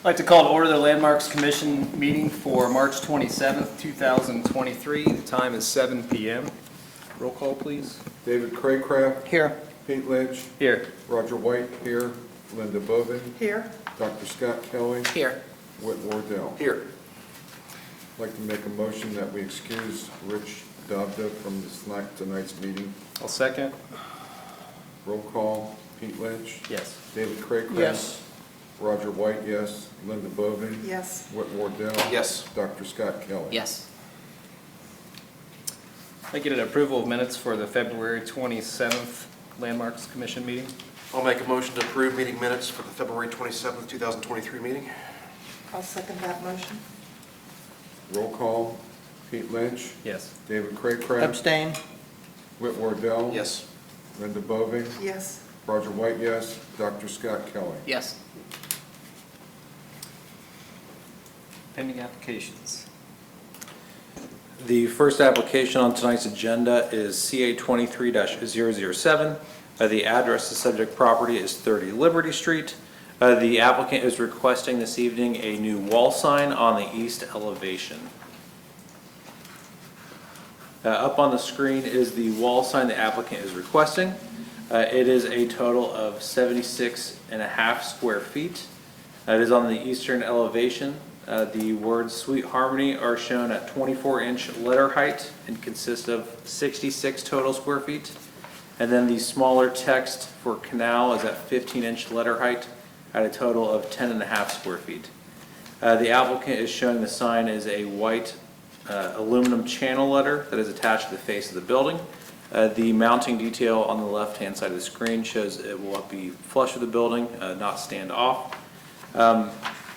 I'd like to call to order the Landmarks Commission meeting for March 27th, 2023. The time is 7 p.m. Roll call, please. David Craycraft. Here. Pete Lynch. Here. Roger White here. Linda Bovin. Here. Dr. Scott Kelly. Here. Whit Wardell. Here. I'd like to make a motion that we excuse Rich Dobda from tonight's meeting. I'll second. Roll call. Pete Lynch. Yes. David Craycraft. Yes. Roger White, yes. Linda Bovin. Yes. Whit Wardell. Yes. Dr. Scott Kelly. Yes. I get an approval of minutes for the February 27th Landmarks Commission meeting. I'll make a motion to approve meeting minutes for the February 27th, 2023 meeting. I'll second that motion. Roll call. Pete Lynch. Yes. David Craycraft. Abstain. Whit Wardell. Yes. Linda Bovin. Yes. Roger White, yes. Dr. Scott Kelly. Yes. Pending applications. The first application on tonight's agenda is CA 23-007. The address to subject property is 30 Liberty Street. The applicant is requesting this evening a new wall sign on the east elevation. Up on the screen is the wall sign the applicant is requesting. It is a total of 76.5 square feet. It is on the eastern elevation. The words Sweet Harmony are shown at 24-inch letter height and consist of 66 total square feet. And then the smaller text for Canal is at 15-inch letter height at a total of 10.5 square feet. The applicant is showing the sign as a white aluminum channel letter that is attached to the face of the building. The mounting detail on the left-hand side of the screen shows it will be flush with the building, not stand off.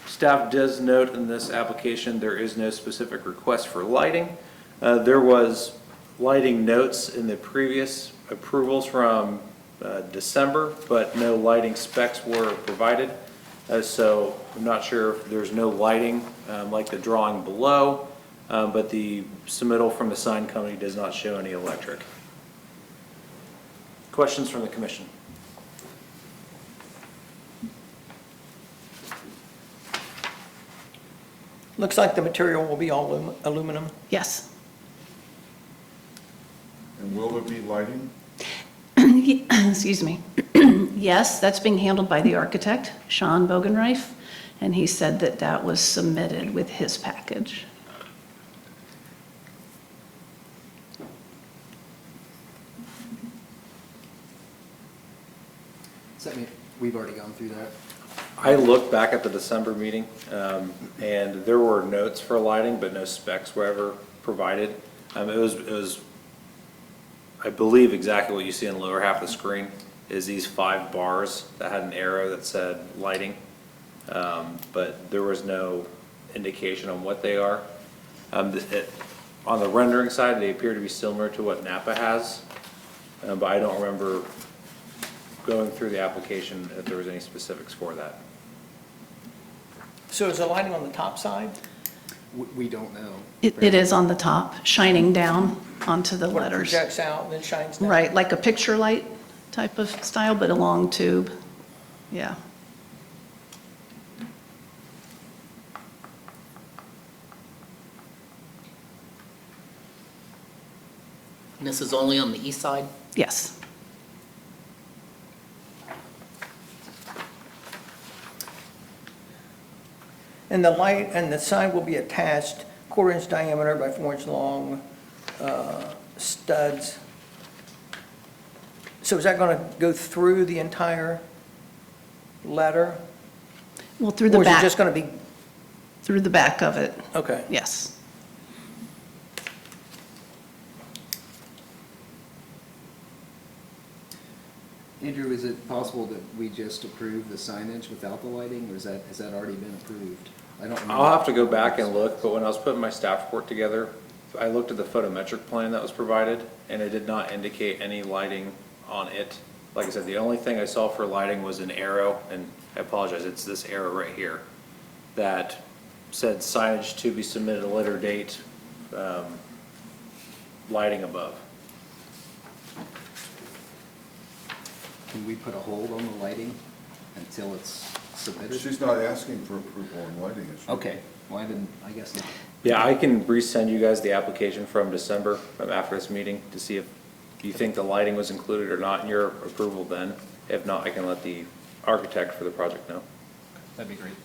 Staff does note in this application there is no specific request for lighting. There was lighting notes in the previous approvals from December, but no lighting specs were provided. So I'm not sure if there's no lighting like the drawing below, but the submittal from the sign company does not show any electric. Questions from the commission? Looks like the material will be all aluminum. Yes. And will there be lighting? Excuse me. Yes, that's being handled by the architect, Sean Bogenreif, and he said that that was submitted with his package. Does that mean we've already gone through that? I looked back at the December meeting, and there were notes for lighting, but no specs were ever provided. It was, I believe, exactly what you see in the lower half of the screen is these 5 bars that had an arrow that said lighting, but there was no indication on what they are. On the rendering side, they appear to be similar to what Napa has, but I don't remember going through the application if there was any specifics for that. So is the lighting on the top side? We don't know. It is on the top, shining down onto the What letters. projects out and then shines down? Right, like a picture light type of style, but a long tube. Yeah. And this is only on the east side? Yes. And the light and the sign will be attached 1/4 inch diameter by 4 inch long studs. So is that going to go through the entire letter? Well, through the Or is it back, just going to be, through the back of it, okay. yes. Andrew, is it possible that we just approve the signage without the lighting, or has that already been approved? I don't remember. I'll have to go back and look, but when I was putting my staff report together, I looked at the photometric plan that was provided, and it did not indicate any lighting on it. Like I said, the only thing I saw for lighting was an arrow, and I apologize, it's this arrow right here, that said signage to be submitted at a later date, lighting above. Can we put a hold on the lighting until it's submitted? She's not asking for approval on lighting, is she? Okay, well, I guess not. Yeah, I can resend you guys the application from December, after this meeting, to see if you think the lighting was included or not in your approval then. If not, I can let the architect for the project know. That'd be great.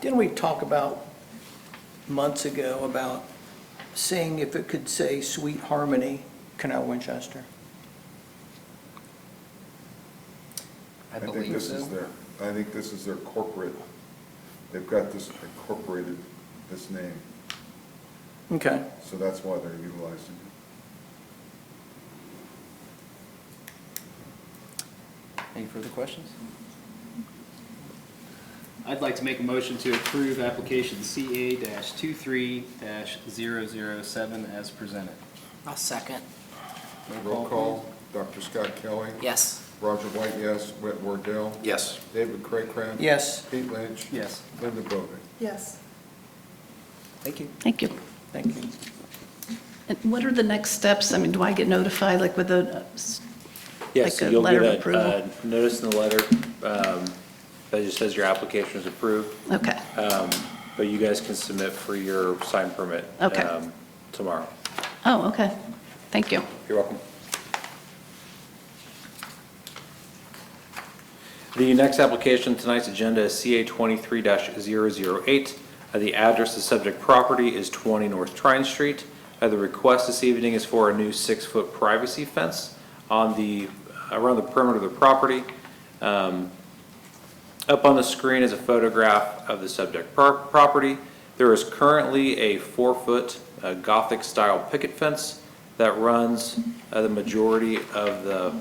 Didn't we talk about months ago about seeing if it could say Sweet Harmony, Canal Winchester? I think believe this is so. I think this is their corporate, they've got this incorporated, this name, Okay. so that's why they're utilizing it. Any further questions? I'd like to make a motion to approve application CA-23-007 as presented. I'll second. Roll call, Dr. Scott Kelly. Yes. Roger White, yes. Whit Wardell. Yes. David Craigcran. Yes, Pete Lynch. Yes. Linda Bovee. Yes. thank you, Thank you. thank you. And what are the next steps? I mean, do I get notified, like with a, Yes, Like so a you'll letter get of approval? a notice in the letter that just says your application is approved, okay, but you guys can submit for your sign permit Okay. tomorrow. oh, okay, thank you. You're welcome. The next application, tonight's agenda is CA 23-008. The address of the subject property is 20 North Trine Street. The request this evening is for a new 6-foot privacy fence on around the perimeter of the property. Up on the screen is a photograph of the subject property. There is currently a 4-foot Gothic-style picket fence that runs the majority of the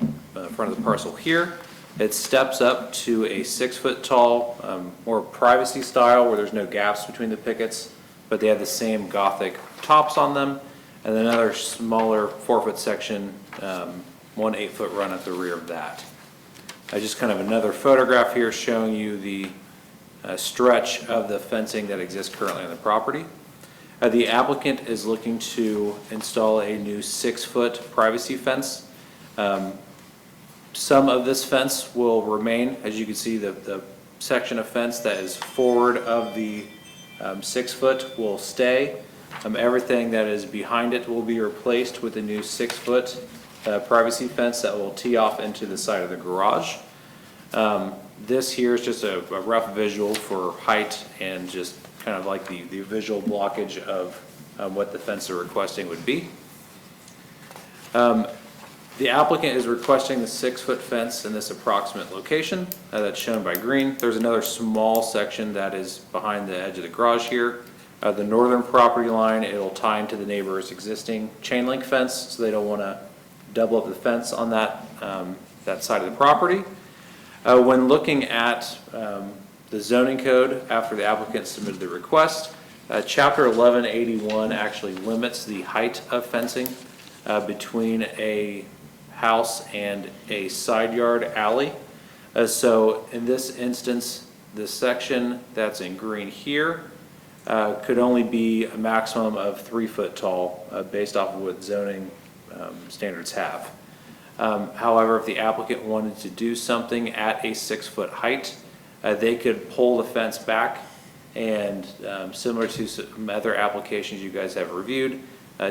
front of the parcel here. It steps up to a 6-foot tall, more privacy style where there's no gaps between the pickets, but they have the same Gothic tops on them, and then another smaller 4-foot section, 1 8-foot run at the rear of that. Just kind of another photograph here showing you the stretch of the fencing that exists currently on the property. The applicant is looking to install a new 6-foot privacy fence. Some of this fence will remain. As you can see, the section of fence that is forward of the 6-foot will stay. Everything that is behind it will be replaced with a new 6-foot privacy fence that will tee off into the side of the garage. This here is just a rough visual for height and just kind of like the visual blockage of what the fence they're requesting would be. The applicant is requesting the 6-foot fence in this approximate location that's shown by green. There's another small section that is behind the edge of the garage here. The northern property line, it'll tie into the neighbor's existing chain link fence, so they don't want to double up the fence on that, that side of the property. When looking at the zoning code after the applicant submitted the request, Chapter 1181 actually limits the height of fencing between a house and a side yard alley. So in this instance, the section that's in green here could only be a maximum of 3 foot tall based off of what zoning standards have. However, if the applicant wanted to do something at a 6-foot height, they could pull the fence back and similar to some other applications you guys have reviewed,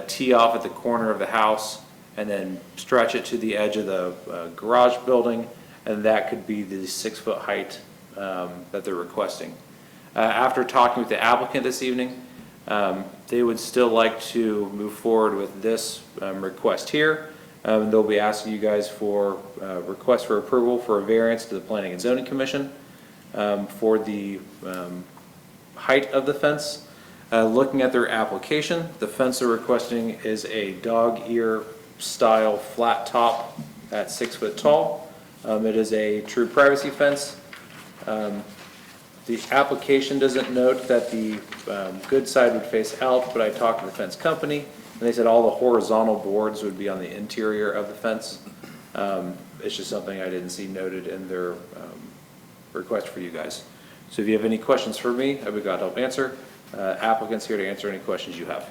tee off at the corner of the house and then stretch it to the edge of the garage building, and that could be the 6-foot height that they're requesting. After talking with the applicant this evening, they would still like to move forward with this request here. They'll be asking you guys for request for approval for a variance to the Planning and Zoning Commission for the height of the fence. Looking at their application, the fence they're requesting is a dog ear style flat top at 6 foot tall. It is a true privacy fence. The application doesn't note that the good side would face out, but I talked to the fence company, and they said all the horizontal boards would be on the interior of the fence. It's just something I didn't see noted in their request for you guys. So if you have any questions for me, I'd be glad to help answer. Applicant's here to answer any questions you have.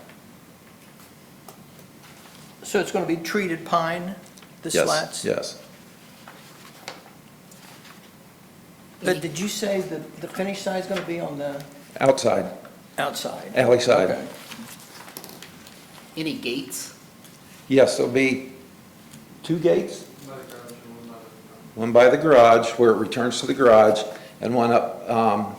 So it's going to be treated pine, the Yes, slats? yes. Did you say the finish side's going to be on the Outside, outside? alley side. Okay. Any gates? Yes, there'll be 2 gates. One by the garage, where it returns to the garage, and one up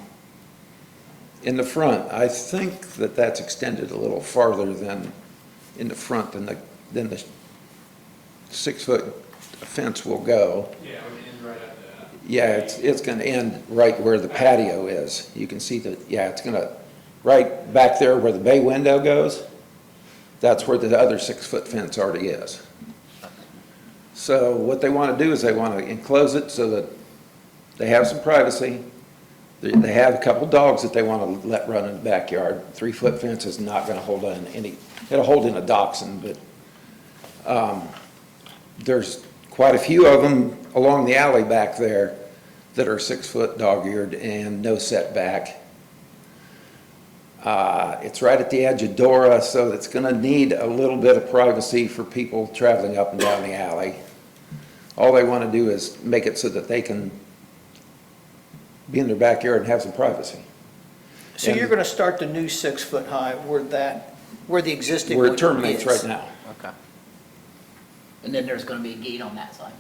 in the front. I think that that's extended a little farther than in the front than the 6-foot fence will go. Yeah, it would end right at that. Yeah, it's gonna end right where the patio is. You can see that, yeah, it's gonna, right back there where the bay window goes, that's where the other 6-foot fence already is. So what they wanna do is they wanna enclose it so that they have some privacy. They have a couple dogs that they wanna let run in the backyard. 3-foot fence is not gonna hold in any, it'll hold in a dachshund, but, there's quite a few of them along the alley back there that are 6-foot dog-eared and no setback. It's right at the edge of Dora, so it's gonna need a little bit of privacy for people traveling up and down the alley. All they wanna do is make it so that they can be in their backyard and have some privacy. So you're going to start the new 6-foot high where the existing Where one it terminates is? right now. Okay. And then there's gonna be a gate on that side?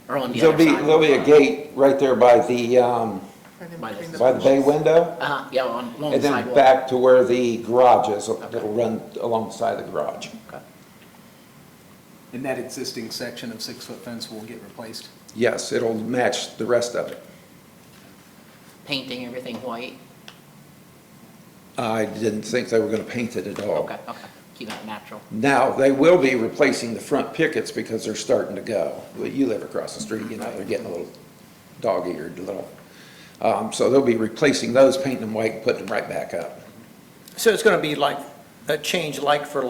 Or on the There'll other be, side? there'll be a gate right there by the By the bay window. Yeah, along And the then sidewalk. back to where the garage is, that'll run alongside the garage. Okay. And that existing section of 6-foot fence will get replaced? Yes, it'll match the rest of it. Painting everything white? I didn't think they were gonna paint it at all. Okay, okay. Keep it natural. Now, they will be replacing the front pickets because they're starting to go. Well, you live across the street, you know, they're getting a little dog-eared, a little. So they'll be replacing those, painting them white, and putting them right back up. So it's going to be like a change like for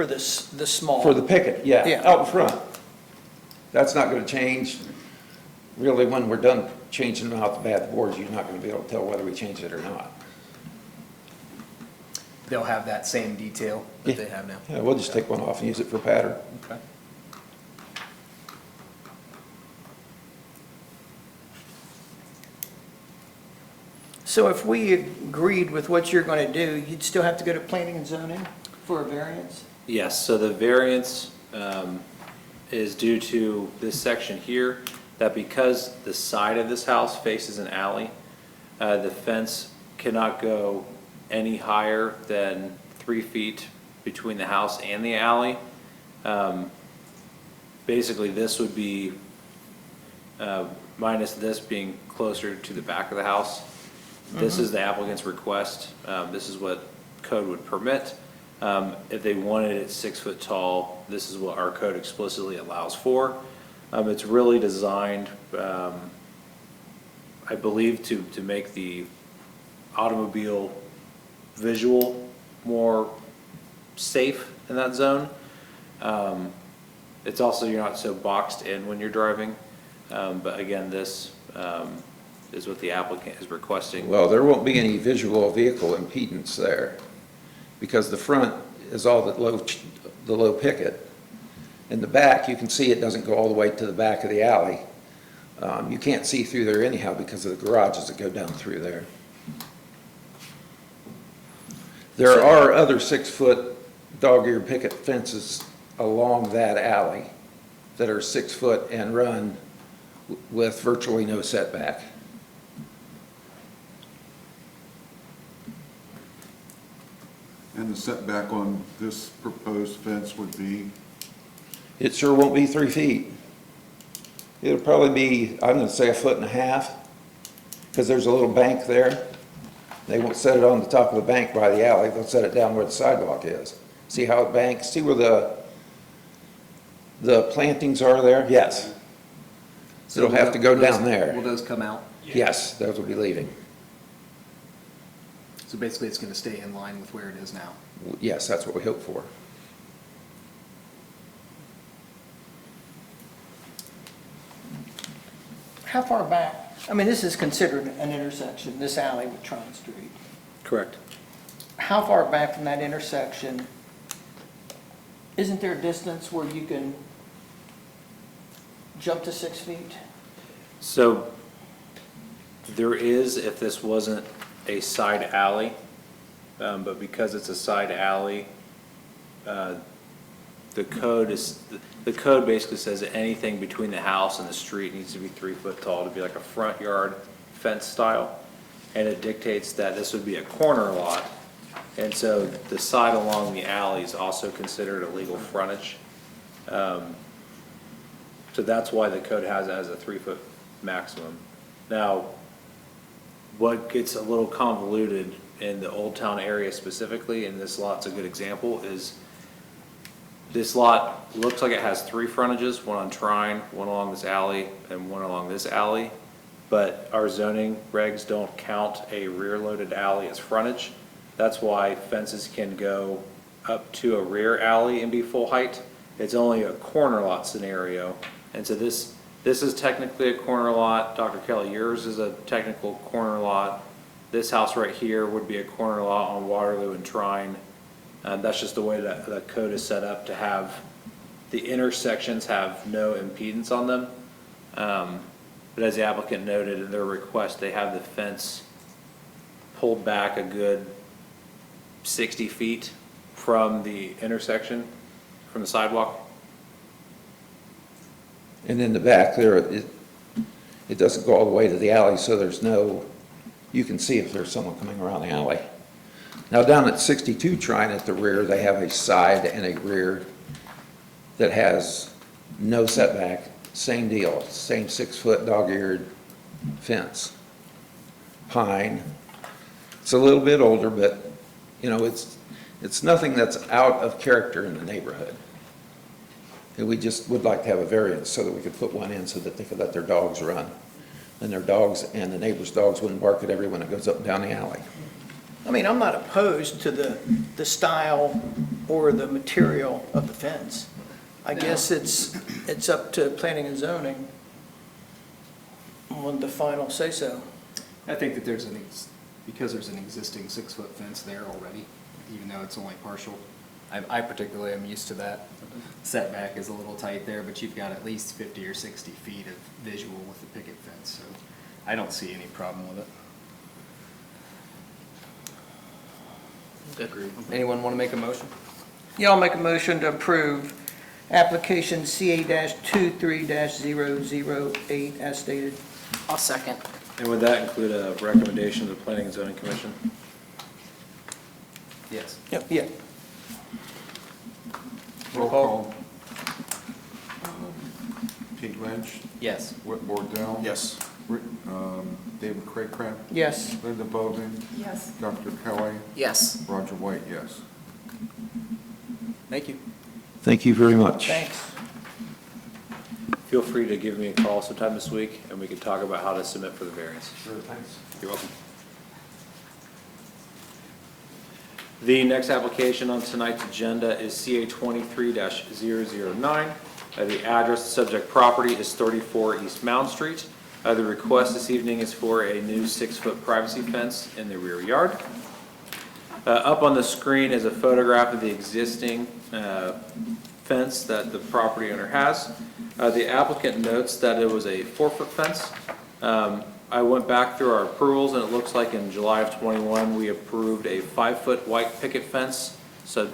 the small? For the picket, yeah, Yeah. out in front. That's not gonna change. Really, when we're done changing them out the bad boards, you're not gonna be able to tell whether we changed it or not. They'll have that same detail that Yeah. they have now? Yeah, we'll just take one off and use it for pattern. Okay. So if we agreed with what you're going to do, you'd still have to go to planning and zoning for a variance? Yes, so the variance is due to this section here, that because the side of this house faces an alley, the fence cannot go any higher than 3 feet between the house and the alley. Basically, this would be, minus this being closer to the back of the house. This is the applicant's request. This is what code would permit. If they wanted it 6 foot tall, this is what our code explicitly allows for. It's really designed, I believe, to make the automobile visual more safe in that zone. It's also, you're not so boxed in when you're driving. But again, this is what the applicant is requesting. Well, there won't be any visual vehicle impedance there, because the front is all the low picket. In the back, you can see it doesn't go all the way to the back of the alley. You can't see through there anyhow because of the garages that go down through there. There are other 6-foot dog-eared picket fences along that alley that are 6 foot and run with virtually no setback. And the setback on this proposed fence would be? It sure won't be 3 feet. It'll probably be, I'm gonna say 1.5 feet, because there's a little bank there. They won't set it on the top of the bank by the alley, they'll set it down where the sidewalk is. See how it banks, see where the plantings are there? Yes. So It'll have to go will those- down there. Will those come out? Yes, those will be leaving. So basically, it's going to stay in line with where it is now? Yes, that's what we hope for. How far back? I mean, this is considered an intersection, this alley with Tryon Street. Correct. How far back from that intersection, isn't there a distance where you can jump to 6 feet? So There is, if this wasn't a side alley, but because it's a side alley, the code basically says that anything between the house and the street needs to be 3 foot tall to be like a front yard fence style. And it dictates that this would be a corner lot. And so the side along the alley is also considered a legal frontage. So that's why the code has it as a 3 foot maximum. Now, what gets a little convoluted in the Old Town area specifically, and this lot's a good example, is this lot looks like it has 3 frontages, one on Trine, one along this alley, and one along this alley. But our zoning regs don't count a rear-loaded alley as frontage. That's why fences can go up to a rear alley and be full height. It's only a corner lot scenario. And so this is technically a corner lot. Dr. Kelly, yours is a technical corner lot. This house right here would be a corner lot on Waterloo and Trine. That's just the way that the code is set up, to have the intersections have no impedance on them. But as the applicant noted in their request, they have the fence pulled back a good 60 feet from the intersection, from the sidewalk. And in the back there, it doesn't go all the way to the alley, so there's no, you can see if there's someone coming around the alley. Now down at 62 Trine at the rear, they have a side and a rear that has no setback, same deal, same 6 foot dog-eared fence. Pine. It's a little bit older, but you know, it's nothing that's out of character in the neighborhood. And we just would like to have a variance so that we could put one in so that they could let their dogs run. And their dogs and the neighbor's dogs wouldn't bark at everyone that goes up and down the alley. I mean, I'm not opposed to the style or the material of the fence. I guess it's up to planning and zoning on the final say-so. I think that because there's an existing 6 foot fence there already, even though it's only partial. I particularly am used to that. Setback is a little tight there, but you've got at least 50 or 60 feet of visual with the picket fence, so I don't see any problem with it. Agreed. Anyone want to make a motion? Yeah, I'll make a motion to approve application CA-23-0008 as stated. I'll second. And would that include a recommendation to the Planning and Zoning Commission? Yes. Yep, yeah. Roll call. Pete Lynch, Yes. Whit Bordell. Yes. David Craig-Crab, Yes. Linda Bowden, Yes. Dr. Kelly, Yes. Roger White, yes. Thank you. Thank you very much. Thanks. Feel free to give me a call sometime this week, and we can talk about how to submit for the variance. Sure, thanks. You're welcome. The next application on tonight's agenda is CA 23-009. The address, the subject property is 34 East Mound Street. The request this evening is for a new 6 foot privacy fence in the rear yard. Up on the screen is a photograph of the existing fence that the property owner has. The applicant notes that it was a 4 foot fence. I went back through our approvals, and it looks like in July of '21, we approved a 5 foot white picket fence. So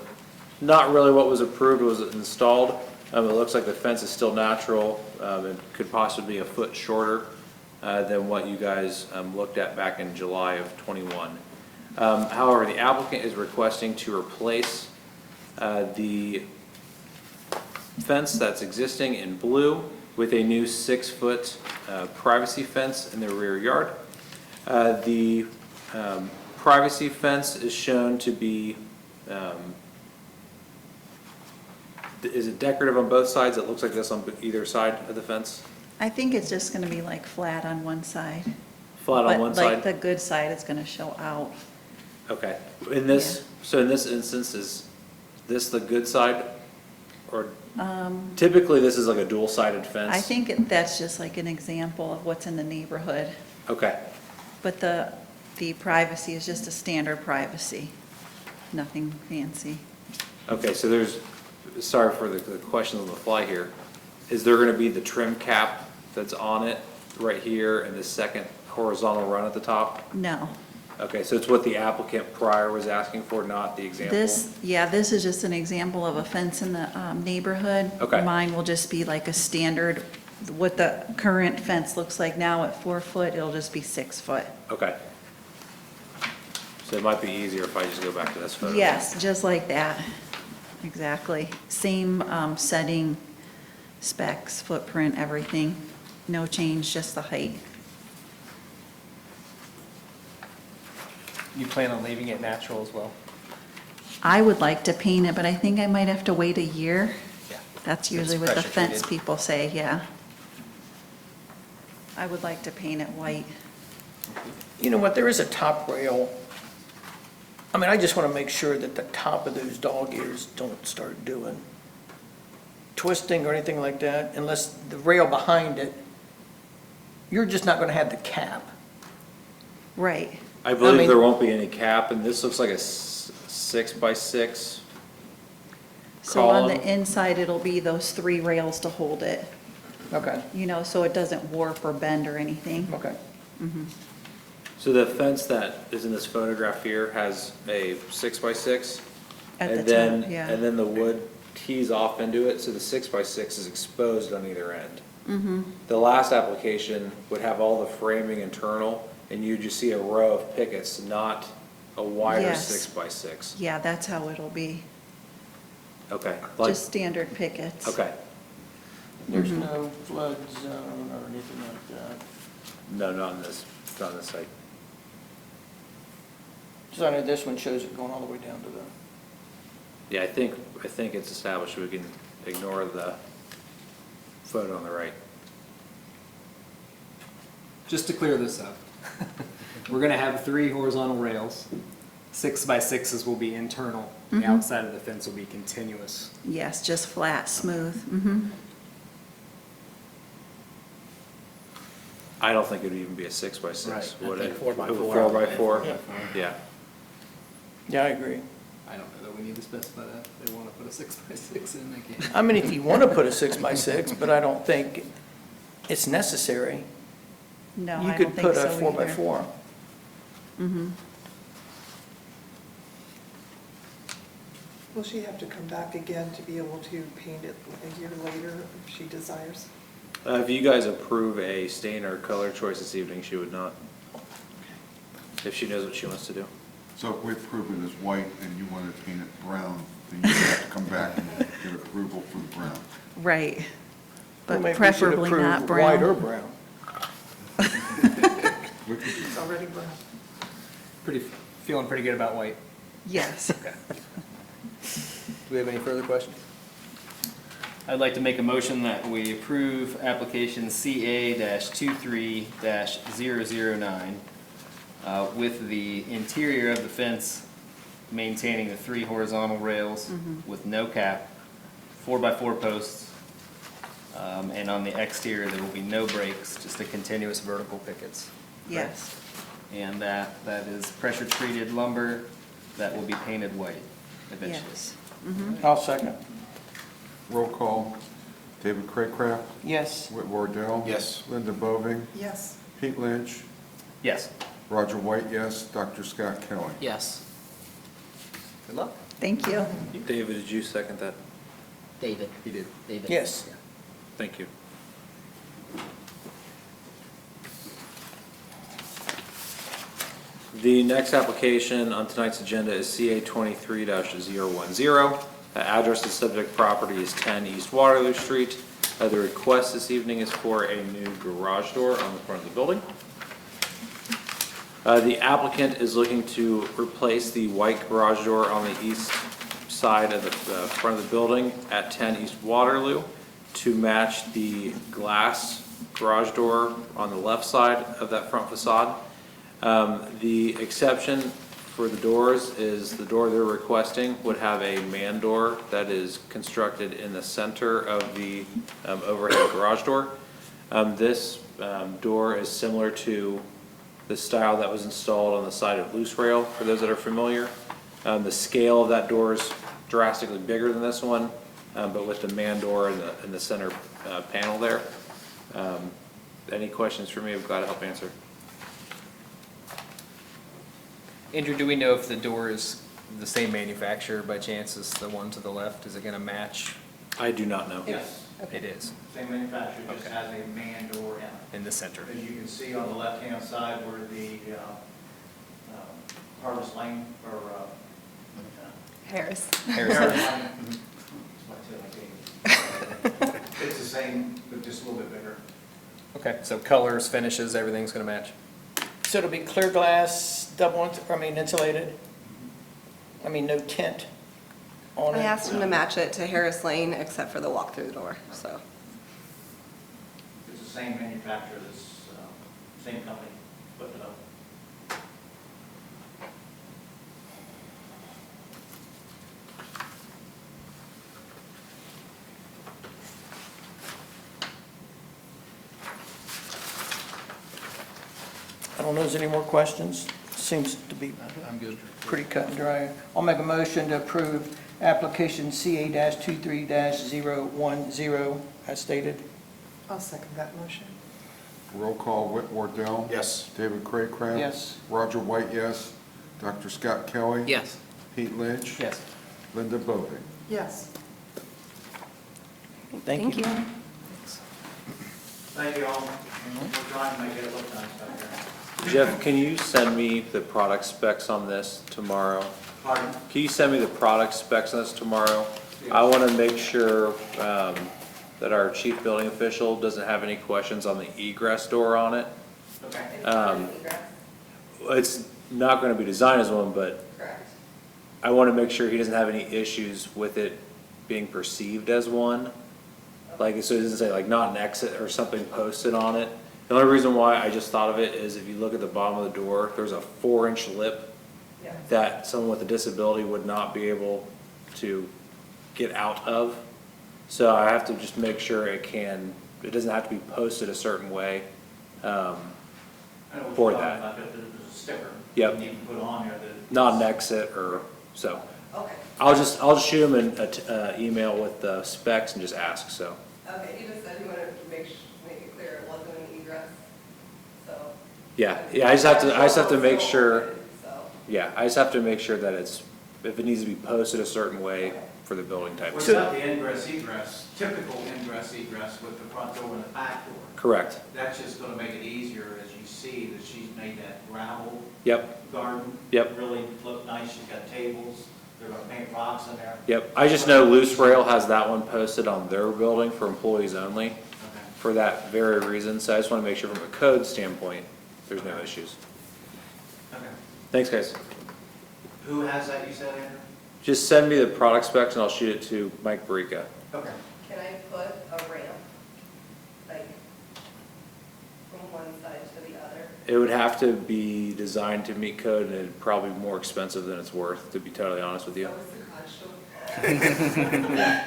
not really what was approved was installed. It looks like the fence is still natural. It could possibly be a foot shorter than what you guys looked at back in July of '21. However, the applicant is requesting to replace the fence that's existing in blue with a new 6 foot privacy fence in the rear yard. The privacy fence is shown to be, is it decorative on both sides? It looks like this on either side of the fence? I think it's just gonna be like flat on one side. Flat on one But like side? the good side is gonna show out. Okay. In this, so in this instance, is this the good side? Or typically this is like a dual-sided fence? I think that's just like an example of what's in the neighborhood. Okay. But the privacy is just a standard privacy, nothing fancy. Okay, so there's, sorry for the questions on the fly here. Is there gonna be the trim cap that's on it right here and the second horizontal run at the top? No. Okay, so it's what the applicant prior was asking for, not the example? This is just an example of a fence in the neighborhood. Okay. Mine will just be like a standard, what the current fence looks like now at 4 foot, it'll just be 6 foot. Okay. So it might be easier if I just go back to this photo. Yes, just like that. Exactly. Same setting, specs, footprint, everything. No change, just the height. You plan on leaving it natural as well? I would like to paint it, but I think I might have to wait a year. Yeah. That's It's usually what the pressure fence treated. people say, yeah. I would like to paint it white. You know what, there is a top rail. I mean, I just want to make sure that the top of those dog ears don't start doing twisting or anything like that, unless the rail behind it, you're just not going to have the cap. Right. I believe mean- there won't be any cap, and this looks like a 6x6 So on the column. inside, it'll be those 3 rails to hold it, Okay, so it doesn't warp or bend or anything. okay. So the fence that is in this photograph here has a 6x6. At the And then, top, yeah. and then the wood tees off into it, so the 6x6 is exposed on either end. Mm-hmm. The last application would have all the framing internal, and you just see a row of pickets, not a wider Yes. 6x6. Yeah, that's how it'll be, Okay, like, just standard pickets. okay, There's no flood zone or anything like that. no, not on this site. So I know this one shows it going all the way down to the, Yeah, I think it's established, we can ignore the photo on the right. Just to clear this up, we're gonna have 3 horizontal rails. 6x6s will be internal. The outside of the fence will be continuous. Yes, just flat, smooth. Mm-hmm. I don't think it would even be a 6x6, Right. would I it? think 4x4. 4x4, yeah. yeah, I agree. I don't know that we need to specify that. If they wanna put a 6x6 in, they can. I mean, if you want to put a 6x6, but I don't think it's necessary. No, You I could don't think put so a either. 4x4. Mm-hmm. Will she have to come back again to be able to paint it a year later if she desires? If you guys approve a stain or color choice this evening, she would not. If she knows what she wants to do. So if we approve it as white and you want to paint it brown, then you have to come back and get approval for the brown. Right. Well, But maybe we should preferably approve not White or brown. brown. It's already brown. Feeling pretty good about white. Yes. Do we have any further questions? I'd like to make a motion that we approve application CA-23-009 with the interior of the fence maintaining the 3 horizontal rails with no cap, 4x4 posts, and on the exterior, there will be no breaks, just a continuous vertical pickets. Yes. And that is pressure-treated lumber that will be painted white eventually. Yes. I'll second. Roll call, David Craycraft, Yes. Whit Wardell. Yes. Linda Boving, Yes. Pete Lynch, Yes. Roger White, yes, Dr. Scott Kelly. Yes, Good luck. Thank you. David, did you second that? David. He did. David. Yes. Thank you. The next application on tonight's agenda is CA 23-010. The address of the subject property is 10 East Waterloo Street. The request this evening is for a new garage door on the front of the building. The applicant is looking to replace the white garage door on the east side of the front of the building at 10 East Waterloo to match the glass garage door on the left side of that front facade. The exception for the doors is the door they're requesting would have a man door that is constructed in the center of the overhead garage door. This door is similar to the style that was installed on the side of Loose Rail, for those that are familiar. The scale of that door is drastically bigger than this one, but with the man door in the center panel there. Any questions for me? I'm glad to help answer. Andrew, do we know if the door is the same manufacturer by chance as the one to the left? Is it gonna match? I do not know. Yes, It is, same manufacturer, just Okay. has a man door in it. in the center. As you can see on the left-hand side where the Harvest Lane, or Harris. Harris Lane. It's the same, but just a little bit bigger. Okay, so colors, finishes, everything's gonna match? So it'll be clear glass, insulated? I mean, no tint on it? I asked him to match it to Harris Lane except for the walk-through door, so. It's the same manufacturer, same company putting it up. I don't know, is there any more questions? Seems to be I'm good. pretty cut and dry. I'll make a motion to approve application CA-23-010 as stated. I'll second that motion. Roll call, Whit Wardell. Yes. David Craycraft. Yes. Roger White, yes. Dr. Scott Kelly. Yes. Pete Lynch. Yes. Linda Bovee. Yes. Thank you. Thank you all. We're trying to make it look nice back there. Jeff, can you send me the product specs on this tomorrow? Pardon? Can you send me the product specs on this tomorrow? I want to make sure that our chief building official doesn't have any questions on the egress door on it. Okay. It's not going to be designed as one, but Correct. I want to make sure he doesn't have any issues with it being perceived as one. Like, so it doesn't say like not an exit or something posted on it. The only reason why I just thought of it is if you look at the bottom of the door, there's a 4-inch lip Yeah. that someone with a disability would not be able to get out of. So I have to just make sure it doesn't have to be posted a certain way. I know what For you're talking that. about, there's a sticker. Yep. You can put on there that. Not an exit or, so. Okay. I'll just shoot him an email with the specs and just ask, so. Okay, he just said he wanted to make it clear it wasn't an egress, so. Yeah, I just have to make sure, So. yeah, I just have to make sure that if it needs to be posted a certain way for the building type. What about the ingress egress, typical ingress egress with the front door and the back door? Correct. That's just gonna make it easier as you see that she's made that gravel Yep, garden. Yep. Really look nice, she's got tables, they're gonna paint rocks in there. yep. I just know Loose Rail has that one posted on their building for employees only Okay. for that very reason. So I just want to make sure from a code standpoint, there's no issues. Okay. Thanks, guys. Who has that, you said, Andrew? Just send me the product specs and I'll shoot it to Mike Barica. Okay. Can I put a ramp, like, from one side to the other? It would have to be designed to meet code and it'd probably be more expensive than it's worth, to be totally honest with you. So is the garage door?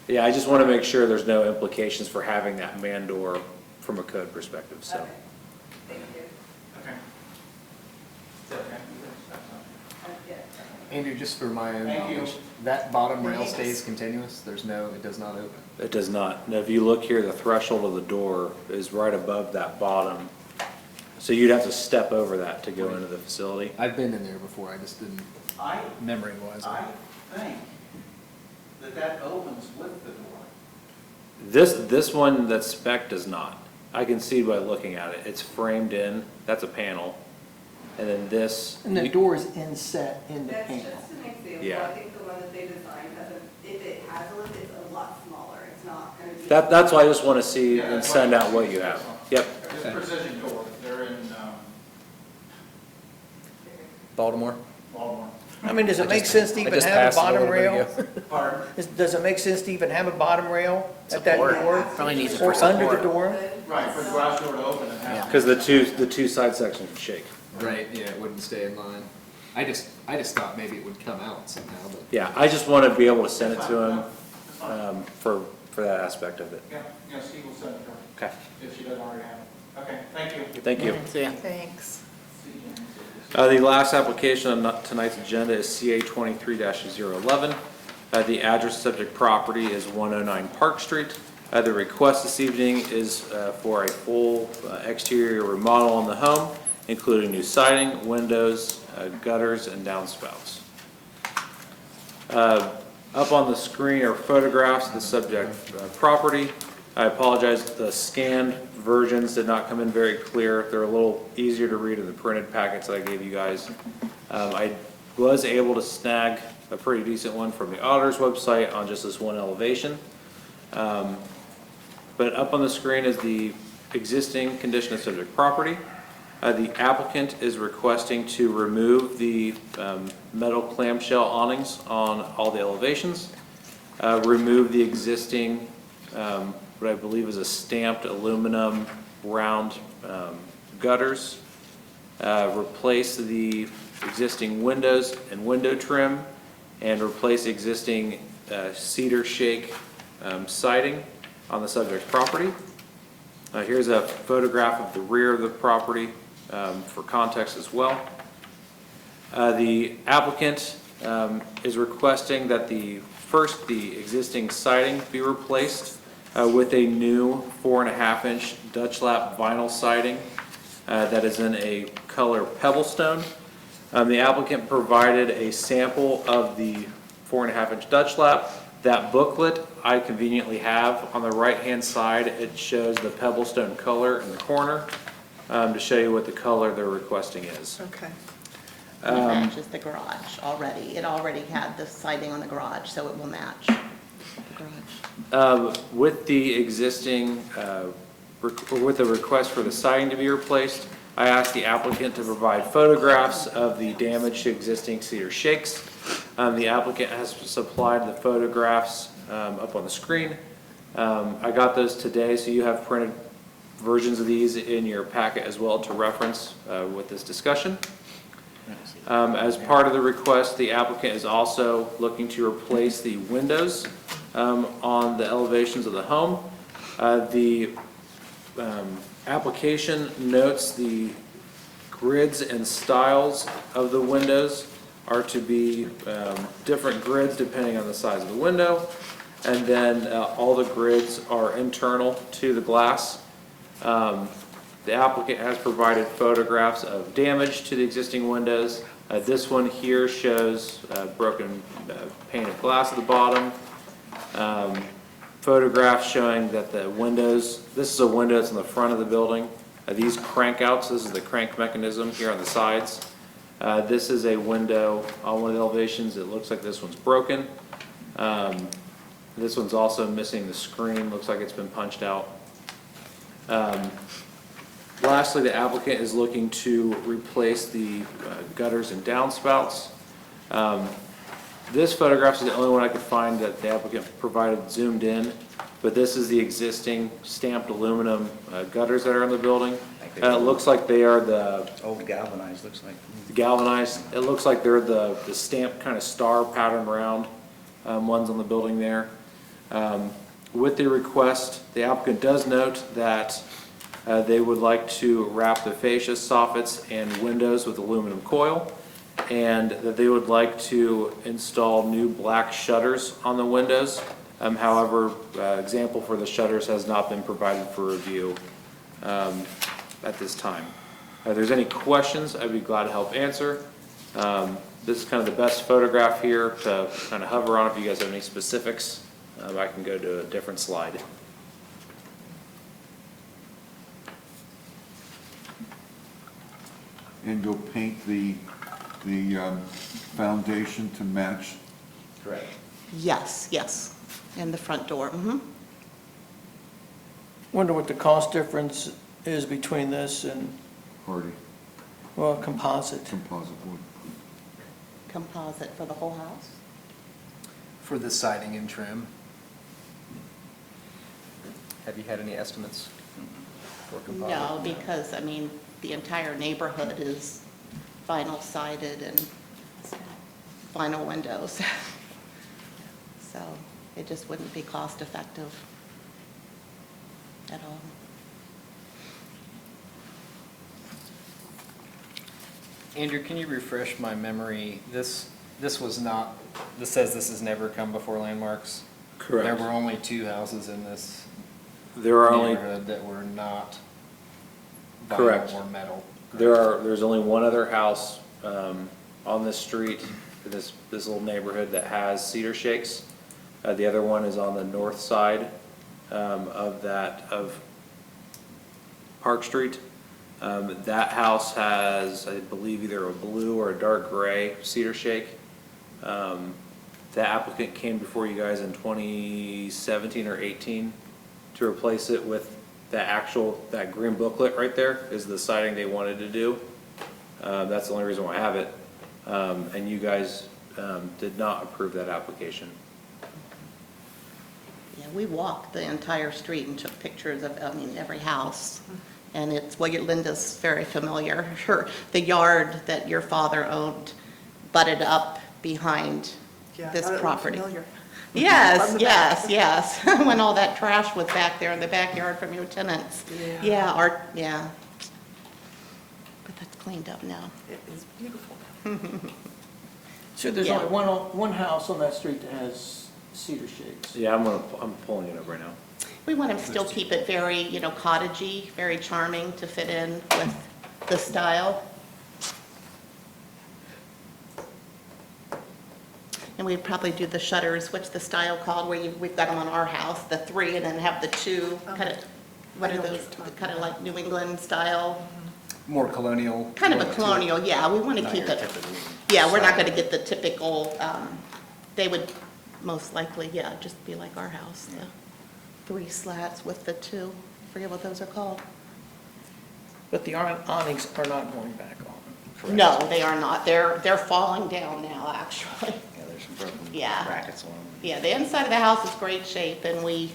Yeah, I just want to make sure there's no implications for having that man door from a code perspective, so. Okay. Thank you. Okay. Is that okay? Yeah. Andrew, just for my own Thank you. knowledge, that bottom rail stays continuous? It does not open? It does not. Now, if you look here, the threshold of the door is right above that bottom. So you'd have to step over that to go into the facility. I've been in there before, I just didn't, I memory-wise. think that opens with the door. This one, that spec does not. I can see by looking at it. It's framed in, that's a panel. And then this. And the door is inset in the That's panel. just an example. Yeah. I think the one that they designed has if it has a lift, it's a lot smaller. It's not gonna be. That's why I just want to see Yeah, and that's send why- out what you have. Yep. It's a precision door, they're in Baltimore? Baltimore. I mean, does it I make just- sense to I even just have a passed it a bottom little bit rail? ago. Pardon? Does it make sense to even have a bottom rail at that Support. door? Probably needs it Or for under the support. door? Right, for the garage door to open and have. Because the two side sections would shake. Right, yeah, it wouldn't stay in line. I just thought maybe it would come out somehow, but. Yeah, I just want to be able to send it to him for that aspect of it. Yeah, Steve will send it to her Okay, if she doesn't already have it. Okay, thank you. thank you. See ya. Thanks. The last application on tonight's agenda is CA 23-011. The address subject property is 109 Park Street. The request this evening is for a full exterior remodel on the home, including new siding, windows, gutters, and downspouts. Up on the screen are photographs of the subject property. I apologize, the scanned versions did not come in very clear. They're a little easier to read in the printed packets that I gave you guys. I was able to snag a pretty decent one from the auditor's website on just this one elevation. But up on the screen is the existing condition of subject property. The applicant is requesting to remove the metal clamshell awnings on all the elevations, remove the existing, what I believe is a stamped aluminum round gutters, replace the existing windows and window trim, and replace existing cedar shake siding on the subject property. Here's a photograph of the rear of the property for context as well. The applicant is requesting that the existing siding be replaced with a new 4.5-inch Dutch lap vinyl siding that is in a color pebblestone. The applicant provided a sample of the 4.5-inch Dutch lap. That booklet I conveniently have. On the right-hand side, it shows the pebblestone color in the corner to show you what the color they're requesting is. Okay. It matches the garage already. It already had the siding on the garage, so it will match the garage. With the existing, with the request for the siding to be replaced, I asked the applicant to provide photographs of the damage to existing cedar shakes. The applicant has supplied the photographs up on the screen. I got those today, so you have printed versions of these in your packet as well to reference with this discussion. As part of the request, the applicant is also looking to replace the windows on the elevations of the home. The application notes the grids and styles of the windows are to be different grids depending on the size of the window. And then all the grids are internal to the glass. The applicant has provided photographs of damage to the existing windows. This one here shows broken pane of glass at the bottom. Photographs showing that the windows, this is a window that's in the front of the building. These crank outs, this is the crank mechanism here on the sides. This is a window on one of the elevations. It looks like this one's broken. This one's also missing the screen. Looks like it's been punched out. Lastly, the applicant is looking to replace the gutters and downspouts. This photograph is the only one I could find that the applicant provided zoomed in, but this is the existing stamped aluminum gutters that are in the building. It looks like they are the... Oh, galvanized, looks like. Galvanized. It looks like they're the stamped kind of star pattern round ones on the building there. With the request, the applicant does note that they would like to wrap the fascia, soffits, and windows with aluminum coil, and that they would like to install new black shutters on the windows. However, example for the shutters has not been provided for review at this time. If there's any questions, I'd be glad to help answer. This is kind of the best photograph here to kind of hover on. If you guys have any specifics, I can go to a different slide. And you'll paint the foundation to match? Correct. Yes, yes, and the front door, mm-hmm. Wonder what the cost difference is between this and, Hardy, well, composite. composite wood. Composite for the whole house? For the siding and trim. Have you had any estimates for composite? No, because, I mean, the entire neighborhood is vinyl sided and vinyl windows. So it just wouldn't be cost effective at all. Andrew, can you refresh my memory? This was not, this says this has never come before Landmarks? Correct. There were only 2 houses in this There are only neighborhood that were not Correct. vinyl or metal. There's only one other house, on this street, in this little neighborhood that has cedar shakes. The other one is on the north side, of Park Street. That house has, I believe, either a blue or a dark gray cedar shake. The applicant came before you guys in 2017 or 18 to replace it with that green booklet right there is the siding they wanted to do. That's the only reason why I have it. And you guys did not approve that application. Yeah, we walked the entire street and took pictures of, I mean, every house. And it's, well, Linda's very familiar. The yard that your father owned butted up behind Yeah, this that looked property. familiar. Yes, On the back. yes. When all that trash was back there in the backyard from your tenants. Yeah. Yeah. But that's cleaned up now. It is beautiful. So there's Yeah. only one house on that street that has cedar shakes. Yeah, I'm pulling it up right now. We want to still keep it very, cottagey, very charming to fit in with the style. And we'd probably do the shutters, what's the style called, where we've got them on our house, the 3, and then have the 2, kind of, what I are know what those, you're talking kind of like New England style? More colonial. Kind of a look to it. colonial, yeah, we want to Not keep your it. typical Yeah, we're not style. going to get the typical, they would most likely, yeah, just be like our house, the 3 slats with the 2, forget what those are called. But the awnings are not going back on. No, they are not, they're falling down now, actually. Yeah, there's some broken Yeah. brackets on them. Yeah, the inside of the house is great shape, and we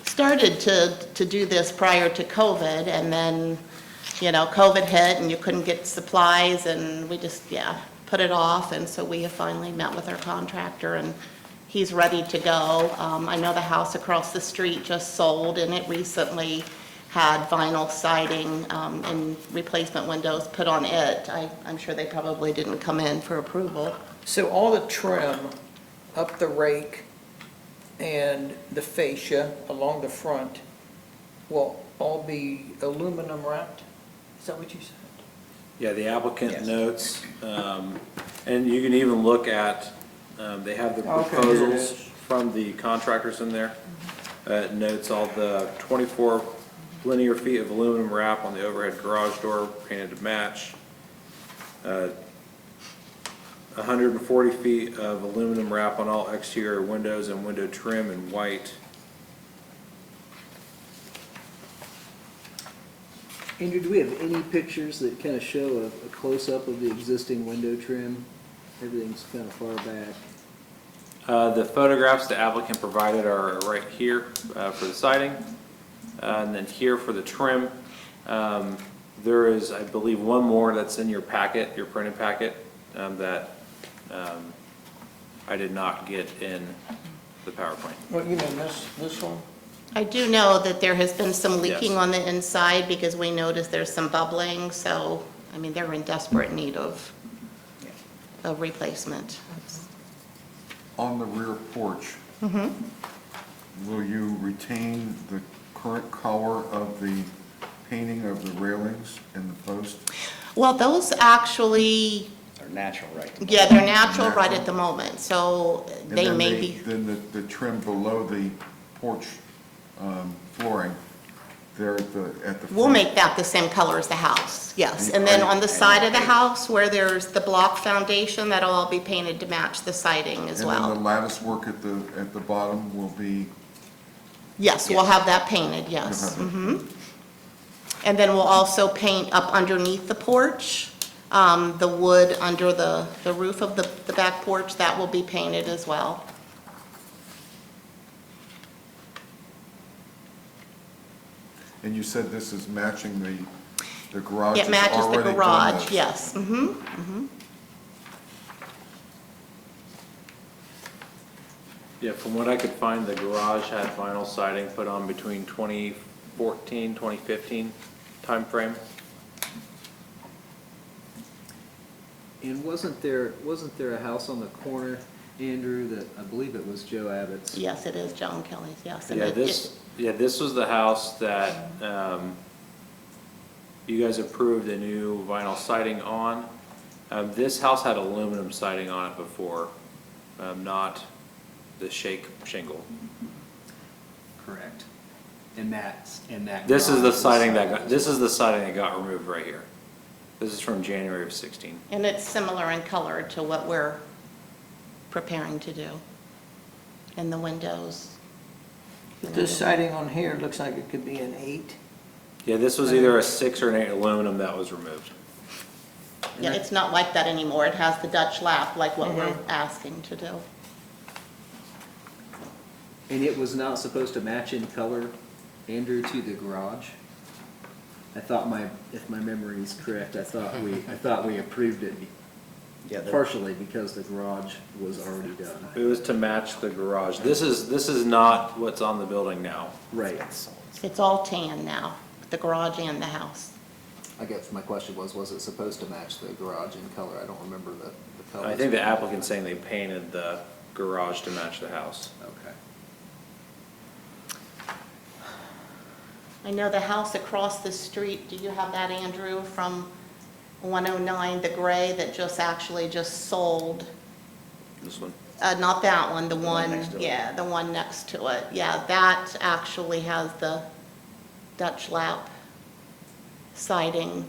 started to do this prior to COVID, and then, COVID hit, and you couldn't get supplies, and we just, put it off, and so we have finally met with our contractor, and he's ready to go. I know the house across the street just sold, and it recently had vinyl siding and replacement windows put on it. I'm sure they probably didn't come in for approval. So all the trim up the rake and the fascia along the front will all be aluminum wrapped? Is that what you said? Yeah, the applicant Yes. notes, and you can even look at, they have the Okay, here it proposals is. from the contractors in there. It notes all the 24 linear feet of aluminum wrap on the overhead garage door painted to match. 140 feet of aluminum wrap on all exterior windows and window trim in white. Andrew, do we have any pictures that kind of show a close-up of the existing window trim? Everything's kind of far back. The photographs the applicant provided are right here for the siding, and then here for the trim. There is, I believe, one more that's in your packet, your printed packet, that I did not get in the PowerPoint. What, you mean this one? I do know that there has been some leaking Yes. on the inside because we noticed there's some bubbling, so, they're in desperate need of replacement. On the rear porch, will you retain the current color of the painting of the railings and the post? Well, those actually, They're natural, right? yeah, they're natural right at the moment, so And they then may be, Then the trim below the porch flooring, there at the front. we'll make that the same color as the house, yes. And then on the side of the house where there's the block foundation, that'll all be painted to match the siding as And then the well. lattice work at the bottom will be, Yes, we'll have that painted, yes. You'll have Mhm. And then we'll also paint up underneath the porch, the wood under the roof of the back porch, that will be painted as well. and you said this is matching the garage It that's matches the already done garage, this. yes. Yeah, from what I could find, the garage had vinyl siding put on between 2014, 2015 timeframe. And wasn't there a house on the corner, Andrew, that I believe it was Joe Abbott's? Yes, it is John Kelly's, yes. And Yeah, it- this was the house that, you guys approved a new vinyl siding on. This house had aluminum siding on it before, not the shake shingle. Correct. And that. This is the garage siding was- that got, this is the siding that got removed right here. This is from January of 16. And it's similar in color to what we're preparing to do. And the windows. But this siding on here looks like it could be an 8. Yeah, this was either a 6 or an 8 aluminum that was removed. Yeah, it's not like that anymore. It has the Dutch lap, like what we're asking to do. And it was not supposed to match in color, Andrew, to the garage? I thought if my memory is correct, I thought we approved it partially because the garage was already done. It was to match the garage. This is not what's on the building now. Right. It's all tan now, the garage and the house. I guess my question was it supposed to match the garage in color? I don't remember the color. I think the applicant's saying they painted the garage to match the house. Okay. I know the house across the street, do you have that, Andrew, from 109, the gray that actually just sold? This one? Not that one, the one, next to it. yeah, the one next to it. Yeah, that actually has the Dutch lap siding.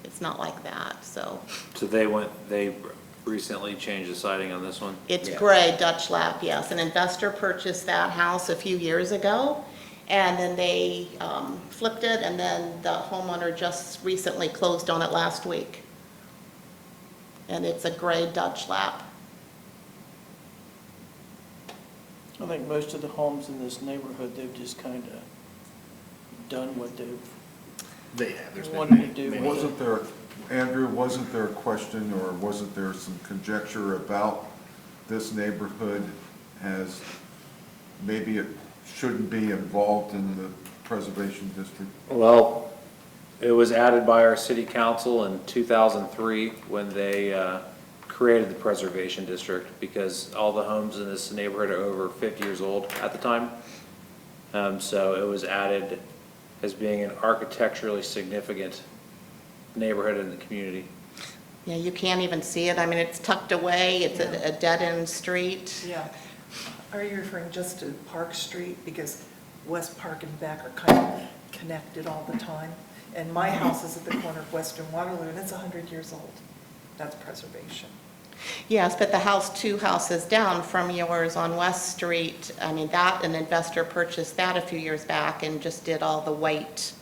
It's not like that, so. So they recently changed the siding on this one? It's gray Dutch lap, yes. An investor purchased that house a few years ago, and then they flipped it, and then the homeowner just recently closed on it last week. And it's a gray Dutch lap. I think most of the homes in this neighborhood, they've just kind of done what they've There's been wanted to do. Wasn't there, Andrew, wasn't there a question or wasn't there some conjecture about this neighborhood as maybe it shouldn't be involved in the preservation district? Well, it was added by our city council in 2003 when they created the preservation district because all the homes in this neighborhood are over 50 years old at the time. So it was added as being an architecturally significant neighborhood in the community. Yeah, you can't even see it. I mean, it's tucked away. It's a dead-end street. Yeah. Are you referring just to Park Street? Because West Park and back are kind of connected all the time. And my house is at the corner of West and Waterloo, and it's 100 years old. That's preservation. Yes, but the house 2 houses down from yours on West Street, I mean, that, an investor purchased that a few years back and just did all the white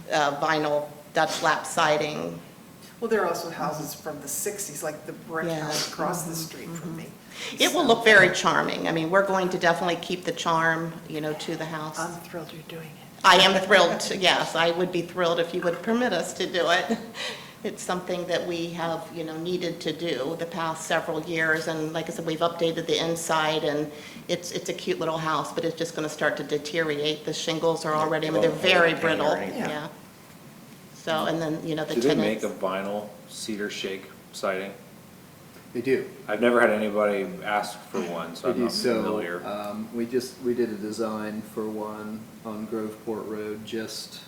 vinyl Dutch lap siding. Well, there are also houses from the 60s, like the brick Yeah. house across the street from me. It will look very charming. I mean, we're going to definitely keep the charm, to the house. I'm thrilled you're doing it. I am thrilled, yes, I would be thrilled if you would permit us to do it. It's something that we have, needed to do the past several years, and like I said, we've updated the inside, and it's a cute little house, but it's just gonna start to deteriorate. The shingles are already, I mean, they're very brittle, yeah. So, and then, the Do they make tenants. a vinyl cedar shake siding? They do. I've never had anybody ask for one, so They I'm do. not familiar. So, we did a design for one on Groveport Road, just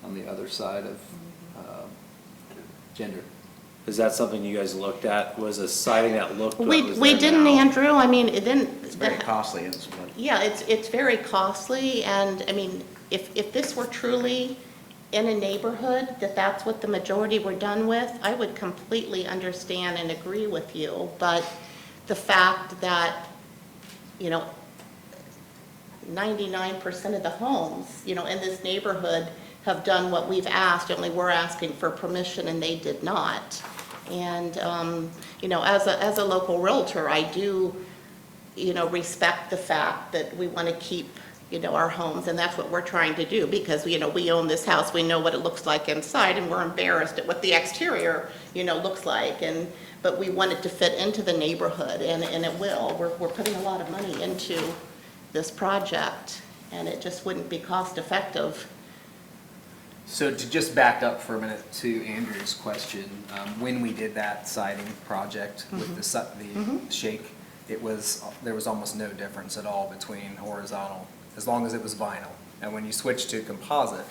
on the other side of, Gender. Is that something you guys looked at? Was a siding that looked what was We there didn't, now? Andrew, I mean, it didn't. It's very costly, it's what. Yeah, it's very costly, and, I mean, if this were truly in a neighborhood, that's what the majority were done with, I would completely understand and agree with you, but the fact that, 99% of the homes, in this neighborhood have done what we've asked, only we're asking for permission and they did not. And, as a local realtor, I do, respect the fact that we want to keep, our homes, and that's what we're trying to do, because, we own this house, we know what it looks like inside, and we're embarrassed at what the exterior, looks like, but we want it to fit into the neighborhood, and it will. We're putting a lot of money into this project, and it just wouldn't be cost effective. So to just back up for a minute to Andrew's question, when we did that siding project with the shake, there was almost no difference at all between horizontal, as long as it was vinyl. And when you switch to composite,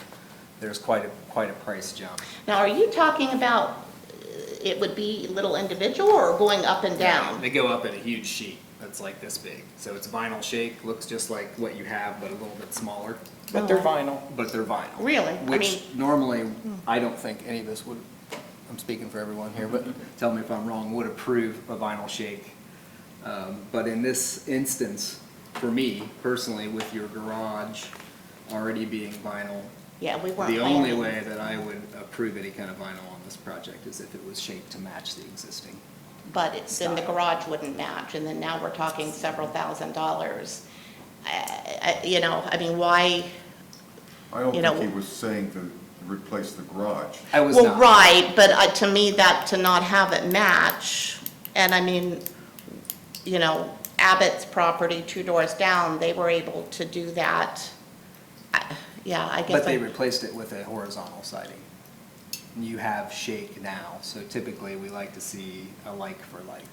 there's quite a price jump. Now, are you talking about, it would be little individual or going up and down? They go up in a huge sheet that's like this big. So it's vinyl shake, looks just like what you have, but a little bit smaller. But they're vinyl. But they're vinyl. Really? I Which mean- normally, I don't think any of us would, I'm speaking for everyone here, but tell me if I'm wrong, would approve a vinyl shake. But in this instance, for me personally, with your garage already being vinyl, Yeah, we weren't the only planning. way that I would approve any kind of vinyl on this project is if it was shaped to match the existing. But it's, then the garage wouldn't match, and then now we're talking several $1,000s. You know, I mean, why, I don't You know- think he was saying to replace the garage. I was well, not. right, but to me, that, to not have it match, and I mean, you know, Abbott's property, 2 doors down, they were able to do that. Yeah, I guess. But they I- replaced it with a horizontal siding. You have shake now, so typically we like to see a like for like.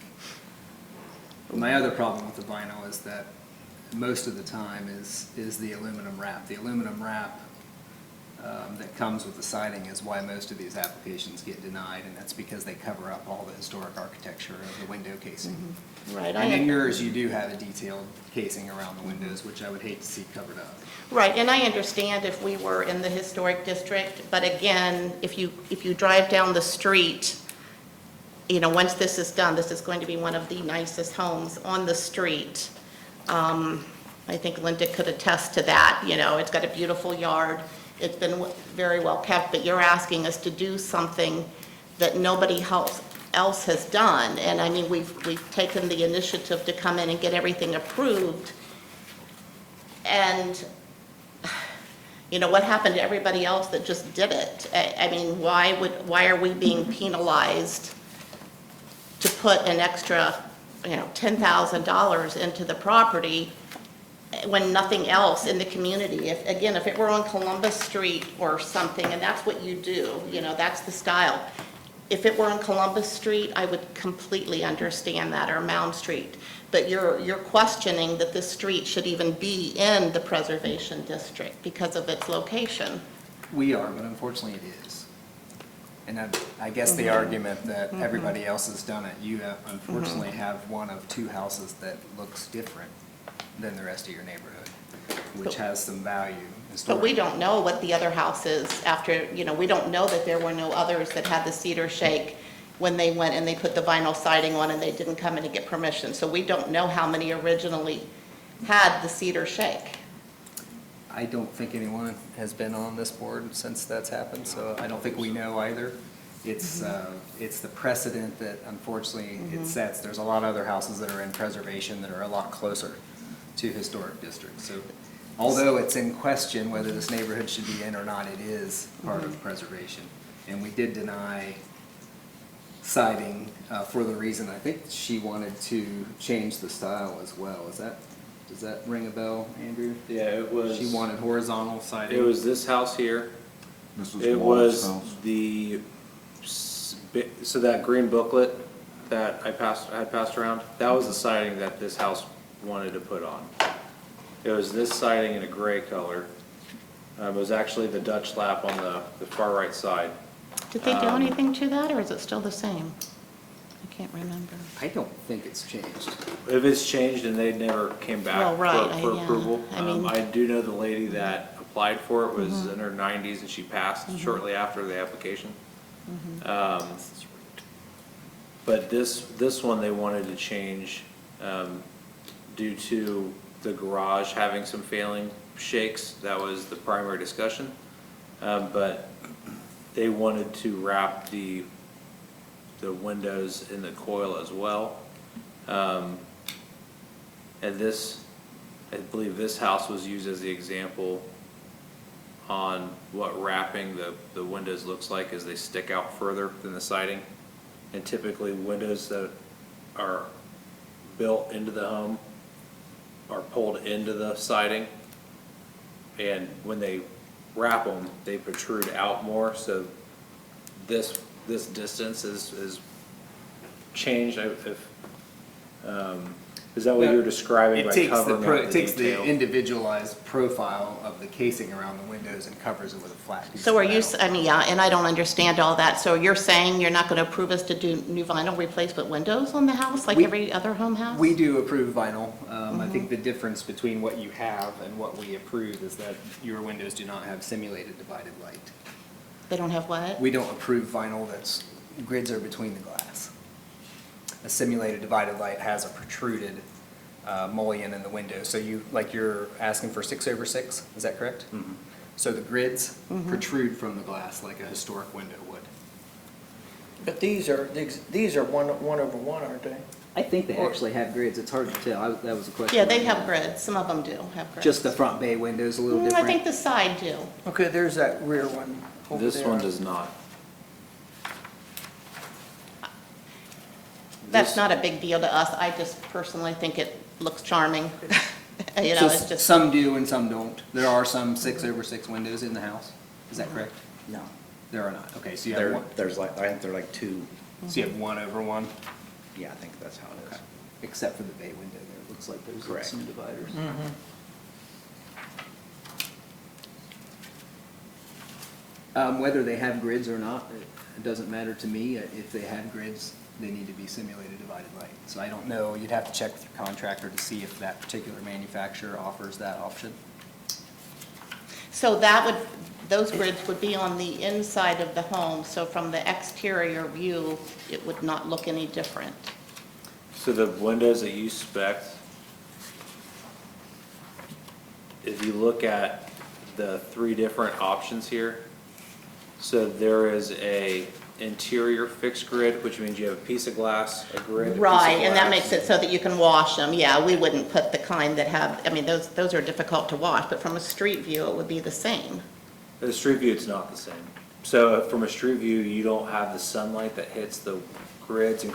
My other problem with the vinyl is that most of the time is the aluminum wrap. The aluminum wrap that comes with the siding is why most of these applications get denied, and that's because they cover up all the historic architecture of the window casing. Right, And I in am- yours, you do have a detailed casing around the windows, which I would hate to see covered up. Right, and I understand if we were in the historic district, but again, if you drive down the street, you know, once this is done, this is going to be one of the nicest homes on the street. I think Linda could attest to that, you know, it's got a beautiful yard, it's been very well kept, but you're asking us to do something that nobody else has done. And I mean, we've taken the initiative to come in and get everything approved. And, you know, what happened to everybody else that just did it? I mean, why are we being penalized to put an extra, you know, $10,000 into the property when nothing else in the community? If it were on Columbus Street or something, and that's what you do, you know, that's the style. If it were on Columbus Street, I would completely understand that, or Mound Street. But you're questioning that this street should even be in the preservation district because of its location. We are, but unfortunately it is. And I guess the argument that everybody else has done it, you unfortunately have one of 2 houses that looks different than the rest of your neighborhood, which has some value But we historically. don't know what the other house is after, you know, we don't know that there were no others that had the cedar shake when they went and they put the vinyl siding on and they didn't come in to get permission. So we don't know how many originally had the cedar shake. I don't think anyone has been on this board since that's happened, so I don't think we know either. It's the precedent that unfortunately it sets. There's a lot of other houses that are in preservation that are a lot closer to historic districts. So although it's in question whether this neighborhood should be in or not, it is part of preservation. And we did deny siding for the reason, I think she wanted to change the style as well. Does that ring a bell, Andrew? Yeah, it was. She wanted horizontal siding. It was this house here. Mrs. It Wallace's was house. so that green booklet that I had passed around, that was the siding that this house wanted to put on. It was this siding in a gray color. It was actually the Dutch lap on the far right side. Did they do anything to that, or is it still the same? I can't remember. I don't think it's changed. If it's changed and they never came back Well, right, for yeah. approval. I mean- I do know the lady that applied for it was in her 90s and she passed shortly after the application. But this one they wanted to change due to the garage having some failing shakes. That was the primary discussion. But they wanted to wrap the windows in the coil as well. And this, I believe this house was used as the example on what wrapping the windows looks like as they stick out further than the siding. And typically windows that are built into the home are pulled into the siding. And when they wrap them, they protrude out more, so this distance is changed. Is that what you're describing It by takes covering up it the takes the detail? individualized profile of the casing around the windows and covers it with a flat piece So of are you, metal. I mean, yeah, and I don't understand all that, so you're saying you're not gonna approve us to do new vinyl replacement windows on the house, like We- every other home house? We do approve vinyl. I think the difference between what you have and what we approve is that your windows do not have simulated divided light. They don't have what? We don't approve vinyl that's, grids are between the glass. A simulated divided light has a protruded mullion in the window. So you, like you're asking for 6/6, is that correct? So the grids protrude from the glass like a historic window would. But these are one over one, aren't they? I think they actually have grids, it's hard to tell, that was a question. Yeah, they have grids, some of them do have grids. Just the front bay windows a little I different? think the side do. Okay, there's that rear one over there. This one does not. That's This- not a big deal to us, I just personally think it looks charming. You know, So it's just, some do and some don't. There are some 6/6 windows in the house. Is that correct? No. There are not. Okay, so you have one, There's like, I think they're like two, so you have 1/1, yeah, I think that's how it is. except for the bay window there. It looks like there's Correct. some dividers. Whether they have grids or not, it doesn't matter to me. If they have grids, they need to be simulated divided light. So I don't know, you'd have to check with your contractor to see if that particular manufacturer offers that option. so that would, those grids would be on the inside of the home, so from the exterior view, it would not look any different. So the windows that you spec, if you look at the three different options here, so there is a interior fixed grid, which means you have a piece of glass, a grid, a piece of Right, and that glass. makes it so that you can wash them, yeah, we wouldn't put the kind that have, I mean, those are difficult to wash, but from a street view, it would be the same. The street view, it's not the same. So from a street view, you don't have the sunlight that hits the grids and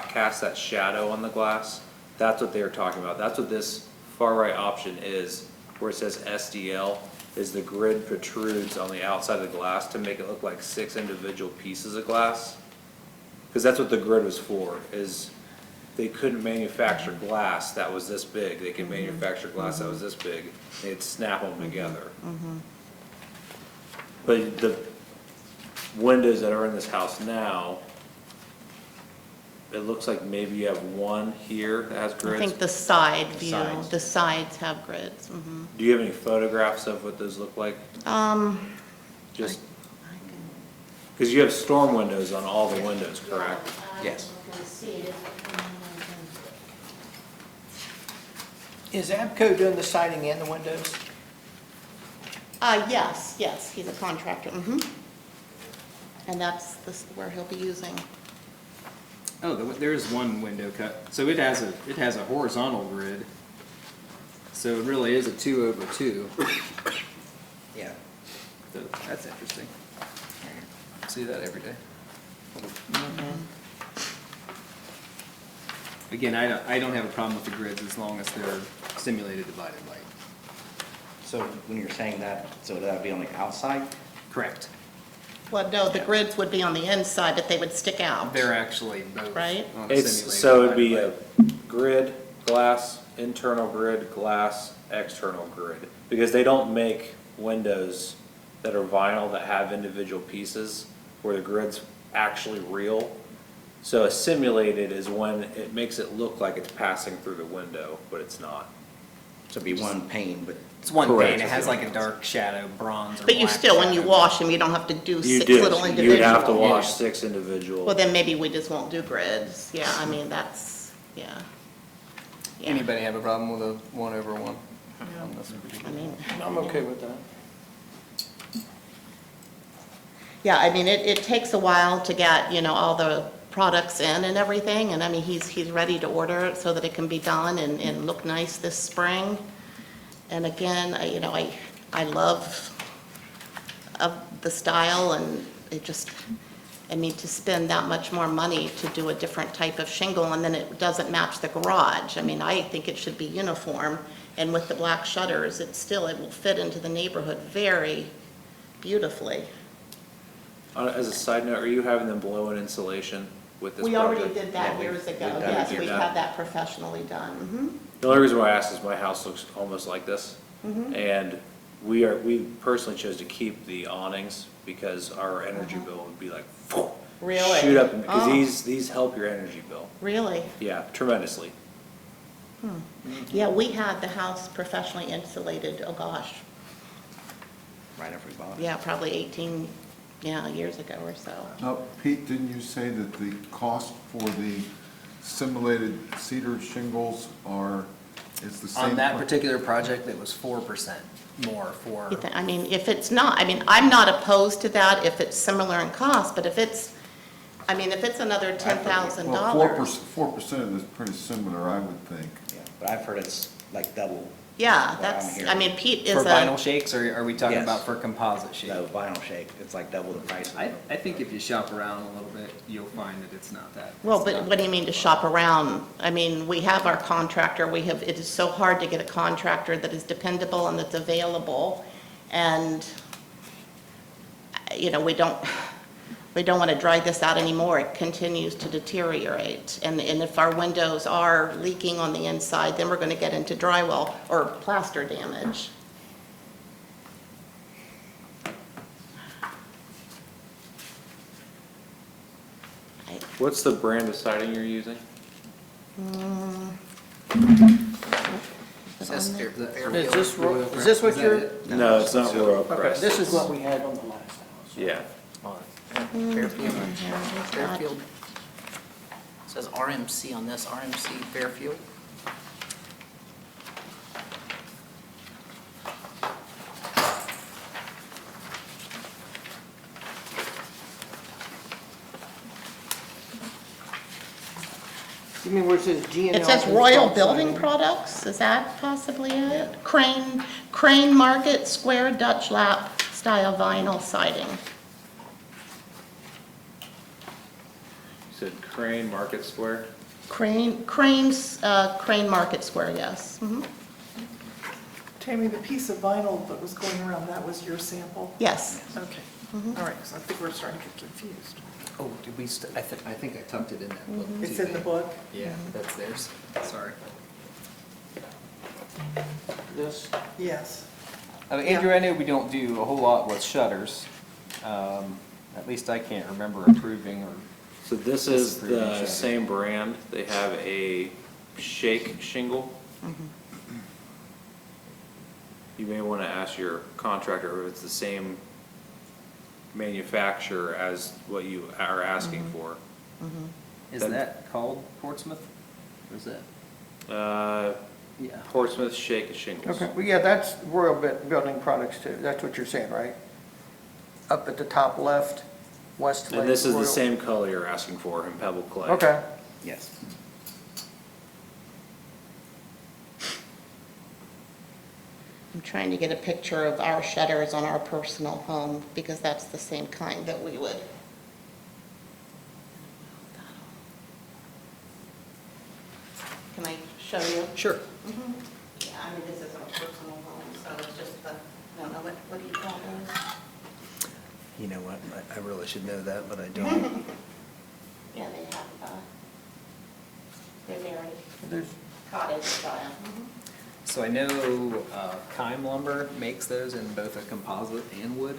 casts that shadow on the glass. That's what they were talking about. That's what this far right option is, where it says SDL, is the grid protrudes on the outside of the glass to make it look like 6 individual pieces of glass. Because that's what the grid was for, is they couldn't manufacture glass that was this big. They could manufacture glass that was this big. They'd snap them together. But the windows that are in this house now, it looks like maybe you have one here that has I grids. think the side view, sides. the sides have grids, Do you have any photographs of what those look like? Just, because you have storm windows on all the windows, correct? Yes. Is Abco doing the siding and the windows? Yes, he's a contractor, And that's where he'll be using. Oh, there is one window cut. So it has a horizontal grid. So it really is a 2/2. Yeah. So that's interesting. See that every day. Again, I don't have a problem with the grids as long as they're simulated divided light. So when you're saying that, so that'd be on the outside? Correct. Well, no, the grids would be on the inside, but they would stick out. They're actually both Right. on a It's, simulated so it'd be divided a light. grid, glass, internal grid, glass, external grid. Because they don't make windows that are vinyl that have individual pieces where the grid's actually real. So a simulated is when it makes it look like it's passing through the window, but it's not. So it'd be one pane, but It's one Correct. pane. It has like a dark shadow, bronze or But you black still, when you shadow. wash them, you don't have to do You 6 do, little you would individual. have to wash Yeah. 6 individual. Well, then maybe we just won't do grids, yeah, I mean, that's, yeah. Yeah. Anybody have a problem with a 1/1? On this I particular mean, I'm okay with that. yeah, I mean, it takes a while to get, all the products in and everything, and I mean, he's ready to order it so that it can be done and look nice this spring. And again, I love of the style, and it just, I mean, to spend that much more money to do a different type of shingle, and then it doesn't match the garage. I mean, I think it should be uniform, and with the black shutters, it will fit into the neighborhood very beautifully. As a side note, are you having them blow in insulation with this We project. already did that years ago, we've done it. yes, You've we done had it. that professionally done. The only reason why I asked is my house looks almost like this. Mhm. And we personally chose to keep the awnings because our energy bill would be like, Really? shoot up, because Oh. these help your energy bill. Really? Yeah, tremendously. Yeah, we had the house professionally insulated, oh gosh, Right after we bought it. yeah, probably 18, years ago or so. Now, Pete, didn't you say that the cost for the simulated cedar shingles is the same? On that particular project, it was 4% more for, I mean, if it's not, I mean, I'm not opposed to that if it's similar in cost, but if it's another $10,000. Well, 4% is pretty similar, I would think. Yeah, but I've heard it's like double. Yeah, what I'm that's, hearing. I mean, Pete is for vinyl a, shakes, or are we talking Yes. about for composite shake? No, vinyl shake, it's like double the price. I think if you shop around a little bit, you'll find that it's not that. well, it's but not- what do you mean to shop around? I mean, we have our contractor, it is so hard to get a contractor that is dependable and that's available. And, we don't want to drag this out anymore. It continues to deteriorate. And if our windows are leaking on the inside, then we're going to get into drywall or plaster damage. What's the brand of siding you're using? Is this what you're? No, it's not Royal Okay, Crest. this is what we had on the last house. Yeah. Fairfield. Fairfield. Says RMC on this, RMC Fairfield. You mean where it says G and L? It says Royal Building Products, is that possibly it? Crane Market Square Dutch Lap Style Vinyl Siding. You said Crane Market Square? Crane Market Square, yes. Mhm. Tammy, the piece of vinyl that was going around, that was your sample? Yes. Okay, all right, because I think we're starting to get confused. Oh, did we, I think I tucked it in that book. It's too. in the book? Yeah, that's theirs, sorry. This, Yes. Andrew, I know we don't do a whole lot with shutters. At least I can't remember approving or. So this is Disapproving the shutter. same brand. They have a shake shingle. You may want to ask your contractor if it's the same manufacturer as what you are asking for. Is that called Portsmouth? Or is that? Yeah. Portsmouth shake shingles. okay, well, yeah, that's Royal Building Products too, that's what you're saying, right? Up at the top left, Westlake. And this is the Royal- same color you're asking for in pebble clay. Okay, Yes. I'm trying to get a picture of our shutters on our personal home because that's the same kind that we would. Can I show you? Sure. Yeah, I mean, this isn't a personal home, so it's just the, I don't know, what do you call those? You know what, I really should know that, but I don't. Yeah, they have, they're very there's, cottage style. So I know Kime Lumber makes those in both a composite and wood.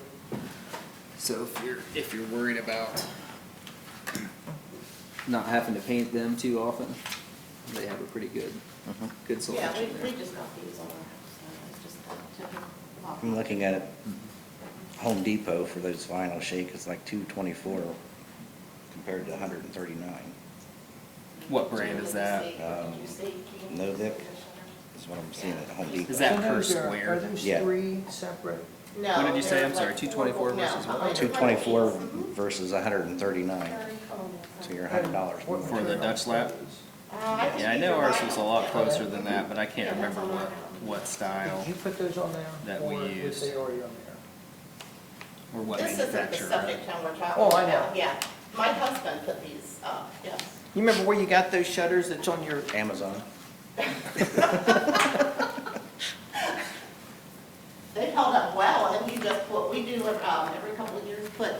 So if you're worried about not having to paint them too often, they have a pretty good Yeah, selection we there. just got these on our house, so it's just the typical. I'm looking at it, Home Depot for those vinyl shake is like $224 compared to $139. What brand is that? Novik is what I'm seeing at Home Depot. Is that so per those are square? those Yeah. three separate? No. What did you say? they're I'm sorry, like 224 no, versus what? 224 versus 139, so you're $100 more. For the Dutch lap? Yeah, I know ours was a lot closer than that, but I can't remember what style Did you put those on there? that we or was used. they already on there? or what This isn't the manufacturer. subject town we're talking Oh, about. I know. Yeah, my husband put these up, yes. You remember where you got those shutters that's on your, Amazon. They held up well, and we just put, we do, every couple of years, put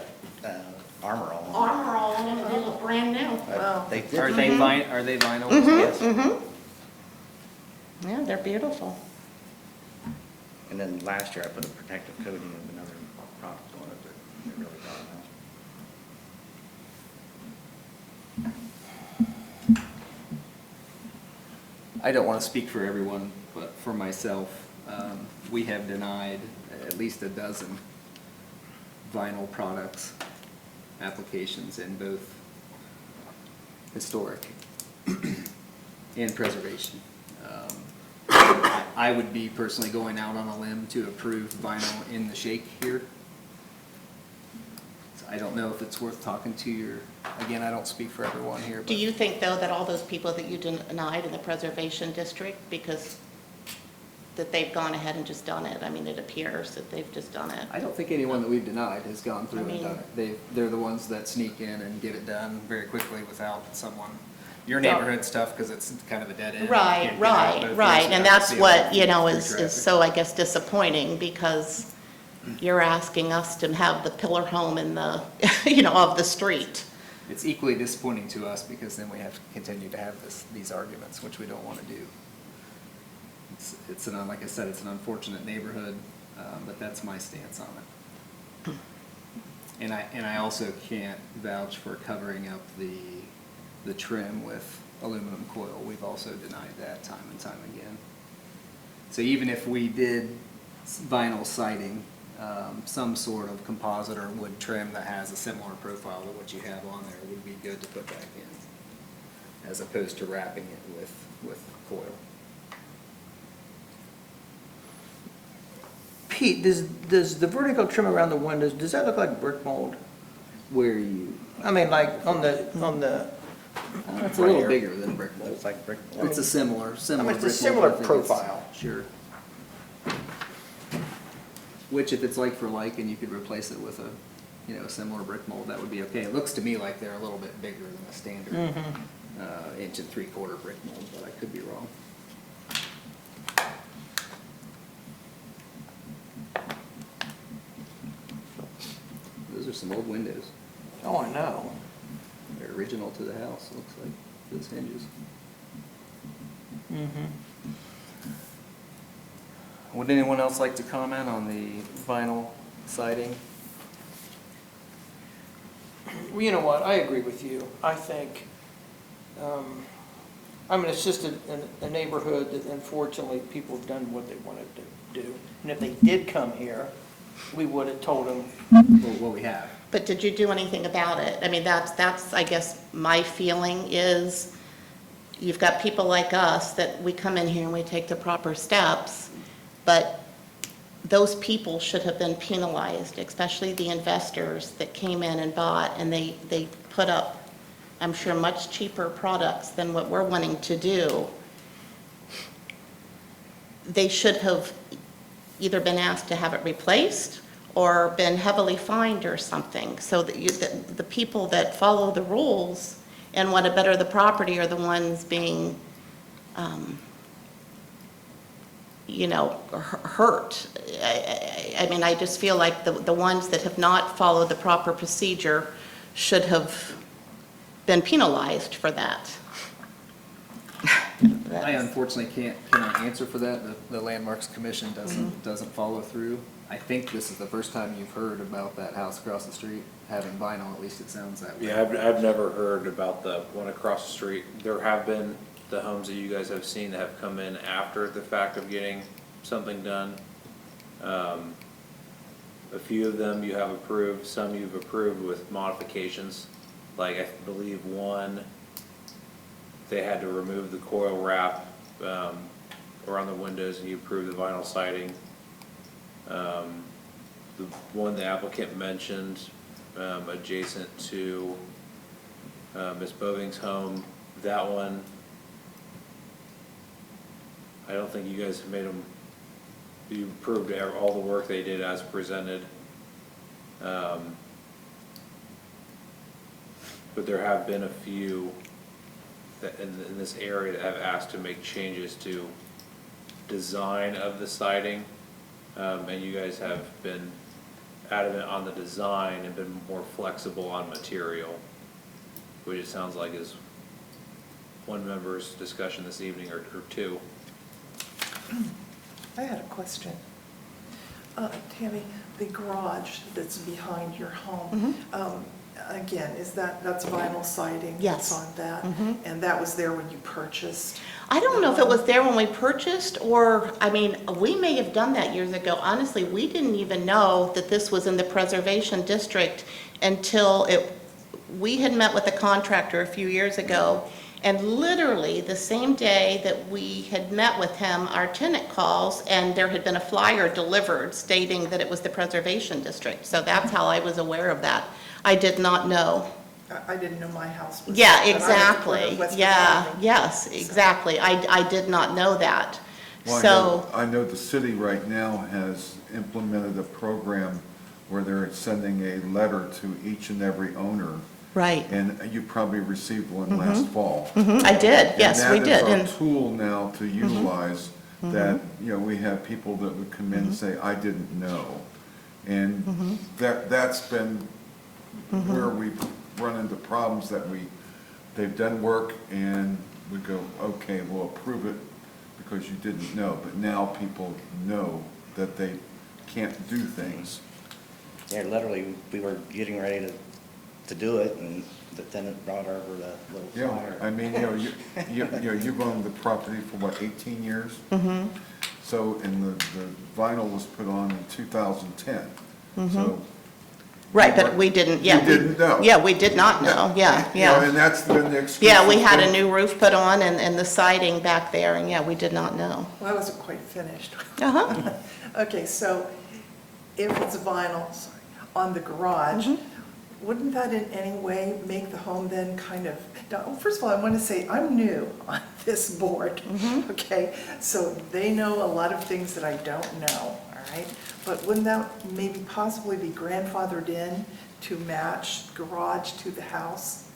Armor All. Armor all in them, and they look brand new. Wow. They did. Are they vinyl? Yes. Yeah, they're beautiful. And then last year I put a protective coating of another product on it, but it really got enough. I don't want to speak for everyone, but for myself, we have denied at least a dozen vinyl products applications in both historic and preservation. I would be personally going out on a limb to approve vinyl in the shake here. So I don't know if it's worth talking to your, again, I don't speak for everyone here, Do but you think, though, that all those people that you denied in the preservation district, because that they've gone ahead and just done it? I mean, it appears that they've just done it. I don't think anyone that we've denied has gone through I and mean- done it. They're the ones that sneak in and get it done very quickly without someone, your neighborhood stuff, because it's kind of a dead end. You Right, can't get out both ways right, and without that's seeing what, all the is traffic. so, I guess, disappointing, because you're asking us to have the pillar home in the, of the street. It's equally disappointing to us because then we have to continue to have these arguments, which we don't want to do. Like I said, it's an unfortunate neighborhood, but that's my stance on it. And I also can't vouch for covering up the trim with aluminum coil. We've also denied that time and time again. So even if we did vinyl siding, some sort of composite or wood trim that has a similar profile to what you have on there would be good to put back in, as opposed to wrapping it with coil. Pete, does the vertical trim around the windows, does that look like brick mold? Where you, I mean, like on the, it's a little bigger than brick mold. Looks like brick. It's a similar it's a brick mold. similar I think it's- profile. Sure. Which if it's like for like and you could replace it with a similar brick mold, that would be okay. It looks to me like they're a little bit bigger than a standard 1 3/4 brick mold, but I could be wrong. Those are some old windows. Oh, I know. They're original to the house, looks like, those hinges. Would anyone else like to comment on the vinyl siding? Well, you know what, I agree with you. I think, it's just a neighborhood that unfortunately people have done what they wanted to do. And if they did come here, we would have told them, Well, we have. But did you do anything about it? I mean, that's, I guess, my feeling is, you've got people like us that we come in here and we take the proper steps, but those people should have been penalized, especially the investors that came in and bought, and they put up, I'm sure, much cheaper products than what we're wanting to do. They should have either been asked to have it replaced or been heavily fined or something, so that the people that follow the rules and want to better the property are the ones being, hurt. I mean, I just feel like the ones that have not followed the proper procedure should have been penalized for that. I unfortunately cannot answer for that. The Landmarks Commission doesn't follow through. I think this is the first time you've heard about that house across the street having vinyl, at least it sounds that way. Yeah, I've never heard about the one across the street. There have been the homes that you guys have seen that have come in after the fact of getting something done. A few of them you have approved, some you've approved with modifications. Like I believe one, they had to remove the coil wrap around the windows and you approved the vinyl siding. The one the applicant mentioned adjacent to Ms. Boving's home, that one, I don't think you guys have made them, you approved all the work they did as presented. But there have been a few that in this area that have asked to make changes to design of the siding. And you guys have been adamant on the design and been more flexible on material, which it sounds like is one member's discussion this evening, or two. I had a question. Tammy, the garage that's behind your home, again, that's vinyl siding? Yes. That's on that? And that was there when you purchased? I don't know if it was there when we purchased, or, I mean, we may have done that years ago. Honestly, we didn't even know that this was in the preservation district until we had met with the contractor a few years ago, and literally the same day that we had met with him, our tenant calls, and there had been a flyer delivered stating that it was the preservation district. So that's how I was aware of that. I did not know. I didn't know my house was. Yeah, but I was exactly. in West Yeah, Virginia. yes, exactly. I did not know that. Well, So, I know the city right now has implemented a program where they're sending a letter to each and every owner. right. And you probably received one last fall. I did, yes, we did. And that And is our tool now to utilize, that, we have people that would come in and say, I didn't know. And that's been where we've run into problems, that they've done work and we go, okay, we'll approve it because you didn't know. But now people know that they can't do things. Yeah, literally, we were getting ready to do it, and the tenant brought over the little Yeah, flyer. I mean, you've owned the property for what, 18 years? So, and the vinyl was put on in 2010. So. right, but we didn't, yeah. You didn't know. Yeah, we did not know, yeah. And that's been the excuse. Yeah, we had a new roof put on and the siding back there, and yeah, we did not know. Well, I wasn't quite finished. Uh-huh. Okay, so if it's vinyl, sorry, on the garage, wouldn't that in any way make the home then kind of, now, first of all, I want to say, I'm new on this board, okay? So they know a lot of things that I don't know, all right? But wouldn't that maybe possibly be grandfathered in to match garage to the house?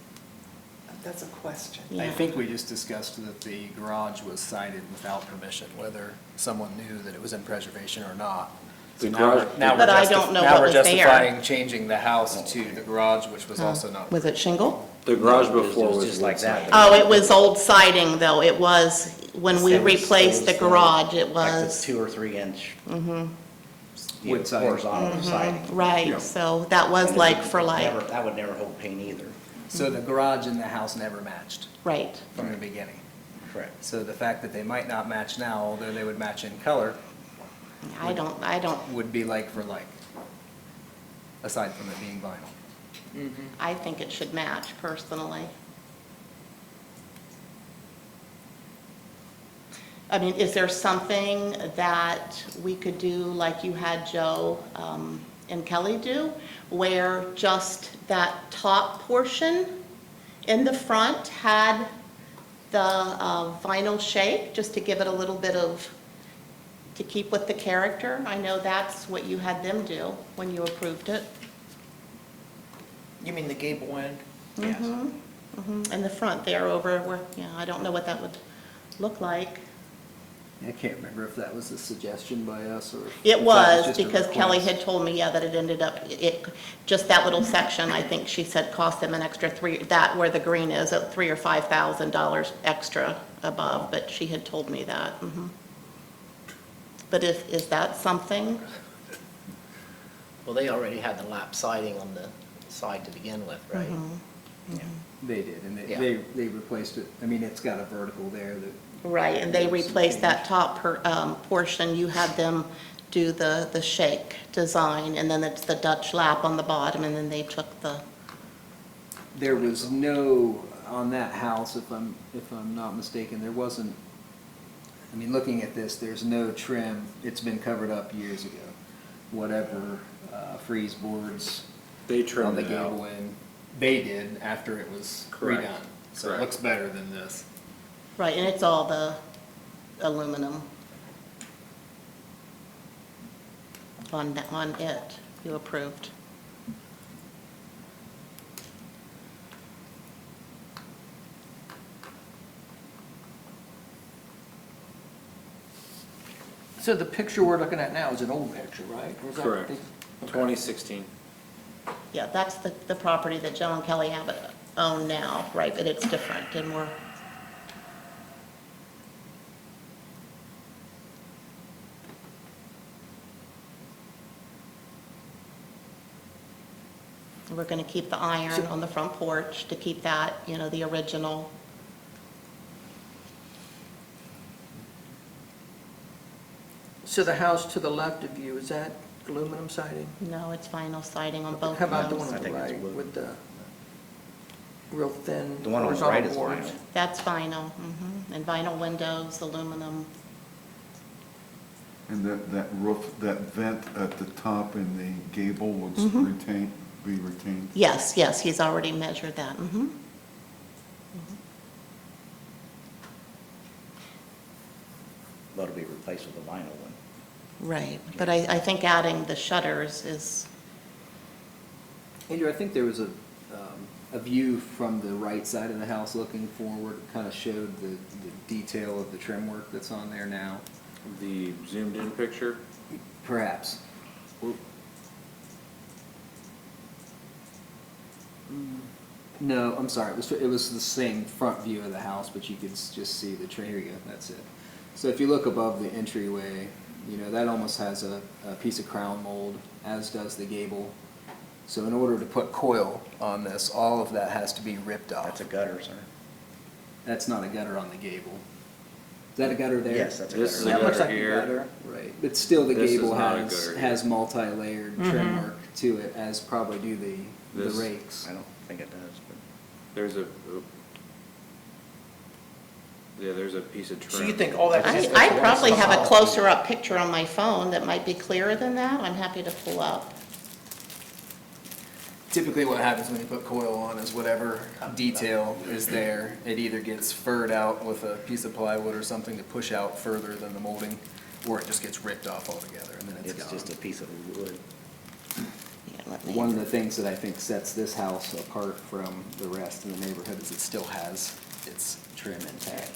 That's a question. I think we just discussed that the garage was sided without permission, whether someone knew that it was in preservation or not. So The now garage- we're- now we're But I justi- don't know now what we're was there. justifying changing the house to the garage, which was also not. Was it shingle? The garage It was- before it was was just like wood that. siding. Oh, it was old siding, though. It was, when we It was- replaced the it was, garage, it Like the was, 2 or 3 inch. Wood siding. Horizontal siding. Yeah. right, so that was like for like, Never- That would never hold paint either. So the garage and the house never matched right. from the beginning. Correct. So the fact that they might not match now, although they would match in color, I don't, would be like for like, aside from it being vinyl. I think it should match personally. I mean, is there something that we could do like you had Joe and Kelly do, where just that top portion in the front had the vinyl shake, just to give it a little bit of, to keep with the character? I know that's what you had them do when you approved it. You mean the gable end? In the front there over where, yeah, I don't know what that would look like. I can't remember if that was a suggestion by us or. if It that was, just a because Kelly request. had told me, yeah, that it ended up, just that little section, I think she said cost them an extra that where the green is, $3,000 or $5,000 extra above, but she had told me that. But is that something? Well, they already had the lap siding on the side to begin with, right? They did, and Yeah. they replaced it. I mean, it's got a vertical there that. Right, and they replaced that top portion, you had them do the shake design, and then it's the Dutch lap on the bottom, and then they took the, There was no, on that house, if I'm not mistaken, there wasn't, I mean, looking at this, there's no trim. It's been covered up years ago. Whatever, freeze boards They On trimmed the it out. gable end, they did after it was Correct. redone. So it Correct. looks better than this. right, and it's all the aluminum on it, you approved. So the picture we're looking at now is an old picture, right? Or is that Correct. the- 2016. Yeah, that's the property that Joe and Kelly Abbott own now, right, but it's different, and we're going to keep the iron on the front porch to keep that, you know, the original. So the house to the left of you, is that aluminum siding? No, it's vinyl siding on both How about the homes. one on the right with the real thin The one on the right horizontal is boards? vinyl. That's vinyl, and vinyl windows, aluminum. And that roof, that vent at the top in the gable would be retained? Yes, yes, he's already measured that, That'll be replaced with a vinyl one. Right, but I think adding the shutters is, Andrew, I think there was a view from the right side of the house looking forward, kind of showed the detail of the trim work that's on there now. The zoomed in picture. Perhaps. No, I'm sorry, it was the same front view of the house, but you could just see the trim. Here you go, that's it. So if you look above the entryway, you know, that almost has a piece of crown mold, as does the gable. So in order to put coil on this, all of that has to be ripped off. That's a gutter, sir. That's not a gutter on the gable. Is that a gutter there? Yes, that's a This is gutter. a That looks gutter like a here. gutter. Right, but still the This is gable not a has, gutter has multi-layered trim work to it, as probably do the This- rakes. I don't think it does, but. There's a, yeah, there's a piece of trim. So you think all that? I probably have a closer up picture on my phone that might be clearer than that. I'm happy to pull up. Typically what happens when you put coil on is whatever detail is there, it either gets furred out with a piece of plywood or something to push out further than the molding, or it just gets ripped off altogether and then it's It's gone. just a piece of wood. Yeah, let me- One of the things that I think sets this house apart from the rest in the neighborhood is it still has its trim intact.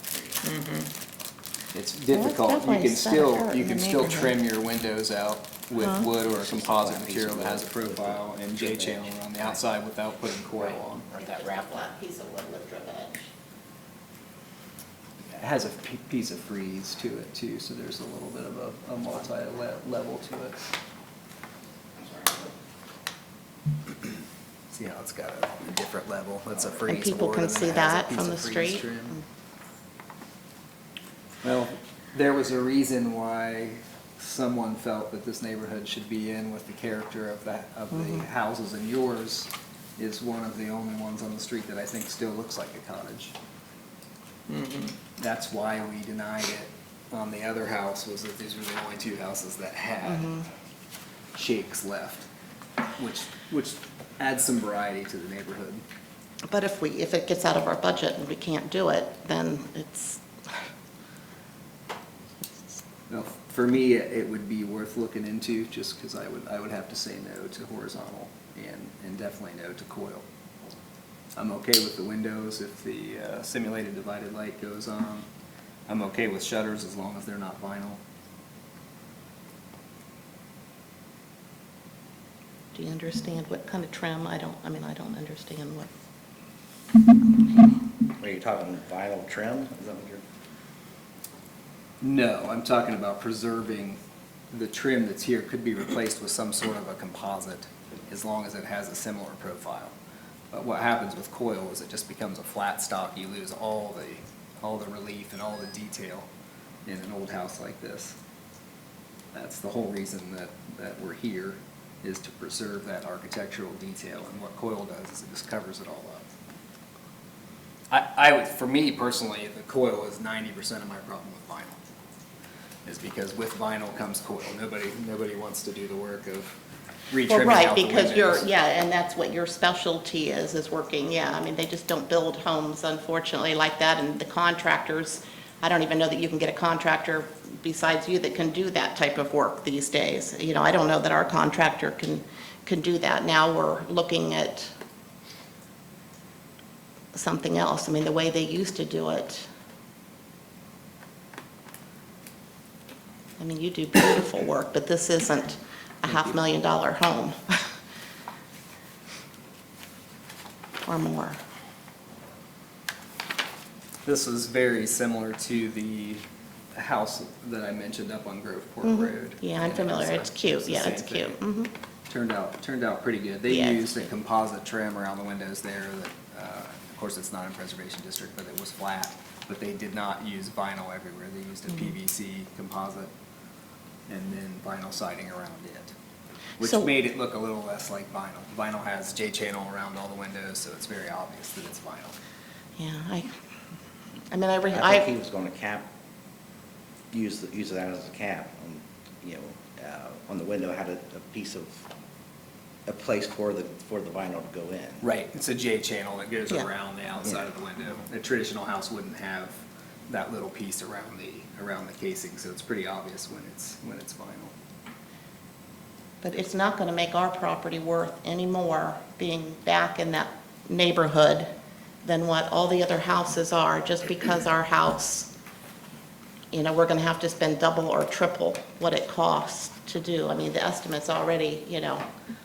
It's difficult, you definitely can set still, apart you in the can still neighborhood. trim your windows out with wood or a composite material that has a profile and J-channel on the outside without putting coil on. Or that wrap line. Flat piece of wood with drip edge. It has a piece of freeze to it too, so there's a little bit of a multi-level to it. See how it's got a different level, that's a freeze And people board, can and then see it has a that piece from of the freeze street? trim. Well, there was a reason why someone felt that this neighborhood should be in with the character of the houses, and yours is one of the only ones on the street that I think still looks like a cottage. That's why we denied it on the other house, was that these were the only two houses that had shakes left, which adds some variety to the neighborhood. But if it gets out of our budget and we can't do it, then it's, Now, for me, it would be worth looking into, just because I would have to say no to horizontal and definitely no to coil. I'm okay with the windows if the simulated divided light goes on. I'm okay with shutters as long as they're not vinyl. do you understand what kind of trim? I don't understand what. Are you talking vinyl trim? Is that what you're? No, I'm talking about preserving the trim that's here could be replaced with some sort of a composite, as long as it has a similar profile. But what happens with coil is it just becomes a flat stock. You lose all the relief and all the detail in an old house like this. That's the whole reason that we're here, is to preserve that architectural detail, and what coil does is it just covers it all up. I would, for me personally, the coil is 90% of my problem with vinyl, is because with vinyl comes coil. Nobody wants to do the work of Well, retrimming right, out the because windows. and that's what your specialty is working, yeah. I mean, they just don't build homes, unfortunately, like that, and the contractors, I don't even know that you can get a contractor besides you that can do that type of work these days. You know, I don't know that our contractor can do that. Now we're looking at something else. I mean, the way they used to do it. I mean, you do beautiful work, but this isn't, a $500,000 home. Or more. This is very similar to the house that I mentioned up on Groveport Mhm. Road. Yeah, I'm familiar. It's cute. the Yeah, same it's thing. cute. Mhm. Turned out pretty good. They Yeah. used a composite trim around the windows there that, of course, it's not in preservation district, but it was flat. But they did not use vinyl everywhere. They used a PVC composite and then vinyl siding around it, which So- made it look a little less like vinyl. Vinyl has J-channel around all the windows, so it's very obvious that it's vinyl. Yeah, I mean, I think he was gonna use that as a cap, on the window, had a piece of, a place for the vinyl to go in. Right, it's a J-channel that goes Yeah. around the outside of the window. A traditional house wouldn't have that little piece around the casing, so it's pretty obvious when it's vinyl. but it's not going to make our property worth any more being back in that neighborhood than what all the other houses are, just because our house, we're going to have to spend double or triple what it costs to do. I mean, the estimate's already,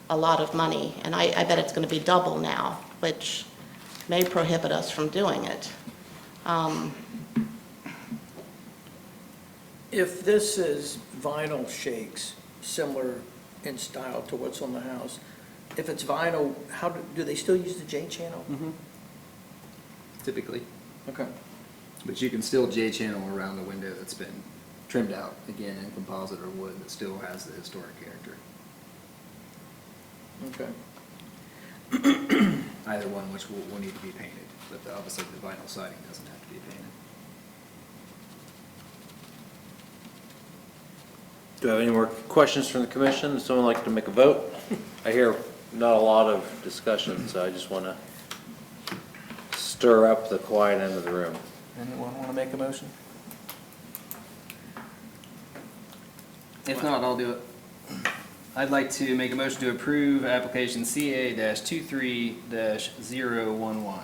a lot of money, and I bet it's going to be double now, which may prohibit us from doing it. If this is vinyl shakes, similar in style to what's on the house, if it's vinyl, how do they still use the J-channel? Typically. Okay. But you can still J-channel around the window that's been trimmed out, again, in composite or wood, that still has the historic character. Okay. Either one, which will need to be painted, but obviously the vinyl siding doesn't have to be painted. Do I have any more questions from the commission? Does someone like to make a vote? I hear not a lot of discussion, so I just want to stir up the quiet end of the room. Anyone want to make a motion? If not, I'll do it. I'd like to make a motion to approve application CA-23-011.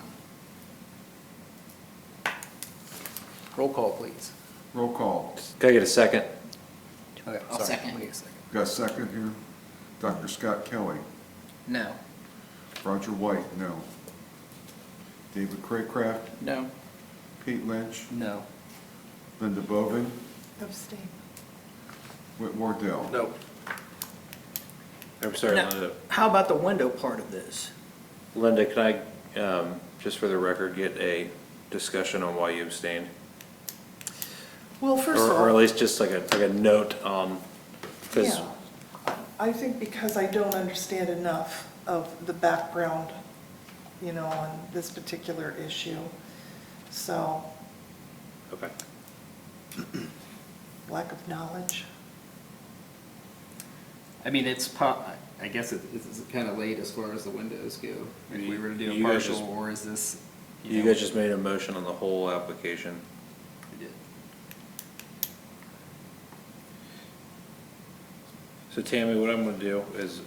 Roll call, please. Roll call. Can I get a second? Okay, I'll sorry, second. wait a second. Got a second here? Dr. Scott Kelly. No. Roger White, no. David Craycraft, No. Pete Lynch, No. Linda Bovin, Abstain. Whit Wardell. No. I'm sorry, Now, Linda. how about the window part of this? Linda, can I, just for the record, get a discussion on why you abstained? Well, first of all. Or at least just like a note on, because Yeah, I think because I don't understand enough of the background, on this particular issue. So, okay. lack of knowledge. I mean, I guess it's kind of late as far as the windows go. If we were to do a You guys partial, just- or is this? You guys just made a motion on the whole application. We did. So Tammy, what I'm gonna do is,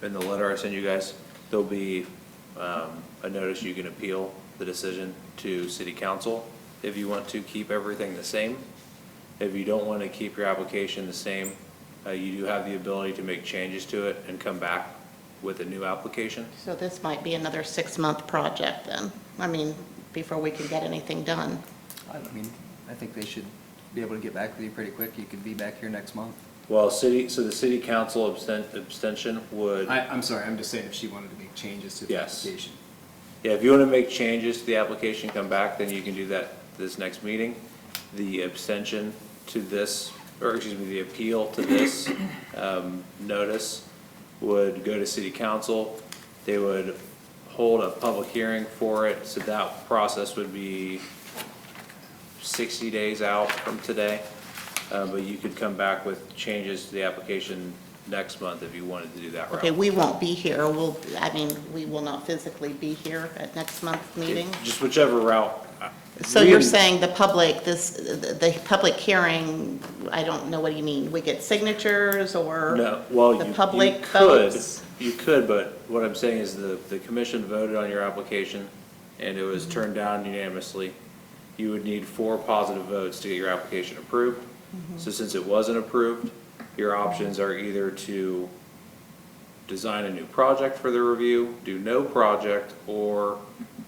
in the letter I send you guys, there'll be, a notice you can appeal the decision to city council if you want to keep everything the same. If you don't want to keep your application the same, you do have the ability to make changes to it and come back with a new application. So this might be another 6-month project then, before we can get anything done. I think they should be able to get back with you pretty quick. You could be back here next month. Well, so the city council abstention would. I'm sorry, I'm just saying if she wanted to make changes to the Yes. application. Yeah, if you want to make changes to the application, come back, then you can do that this next meeting. The abstention to this, or excuse me, the appeal to this notice would go to city council. They would hold a public hearing for it, so that process would be 60 days out from today. But you could come back with changes to the application next month if you wanted to do that route. Okay, we won't be here, we will not physically be here at next month's meeting. Just whichever route. So you're saying the public hearing, I don't know what you mean, we get signatures or? No, well, the you public could, votes? you could, but what I'm saying is the commission voted on your application and it was turned down unanimously. You would need 4 positive votes to get your application approved. So since it wasn't approved, Your options are either to design a new project for the review, do no project, or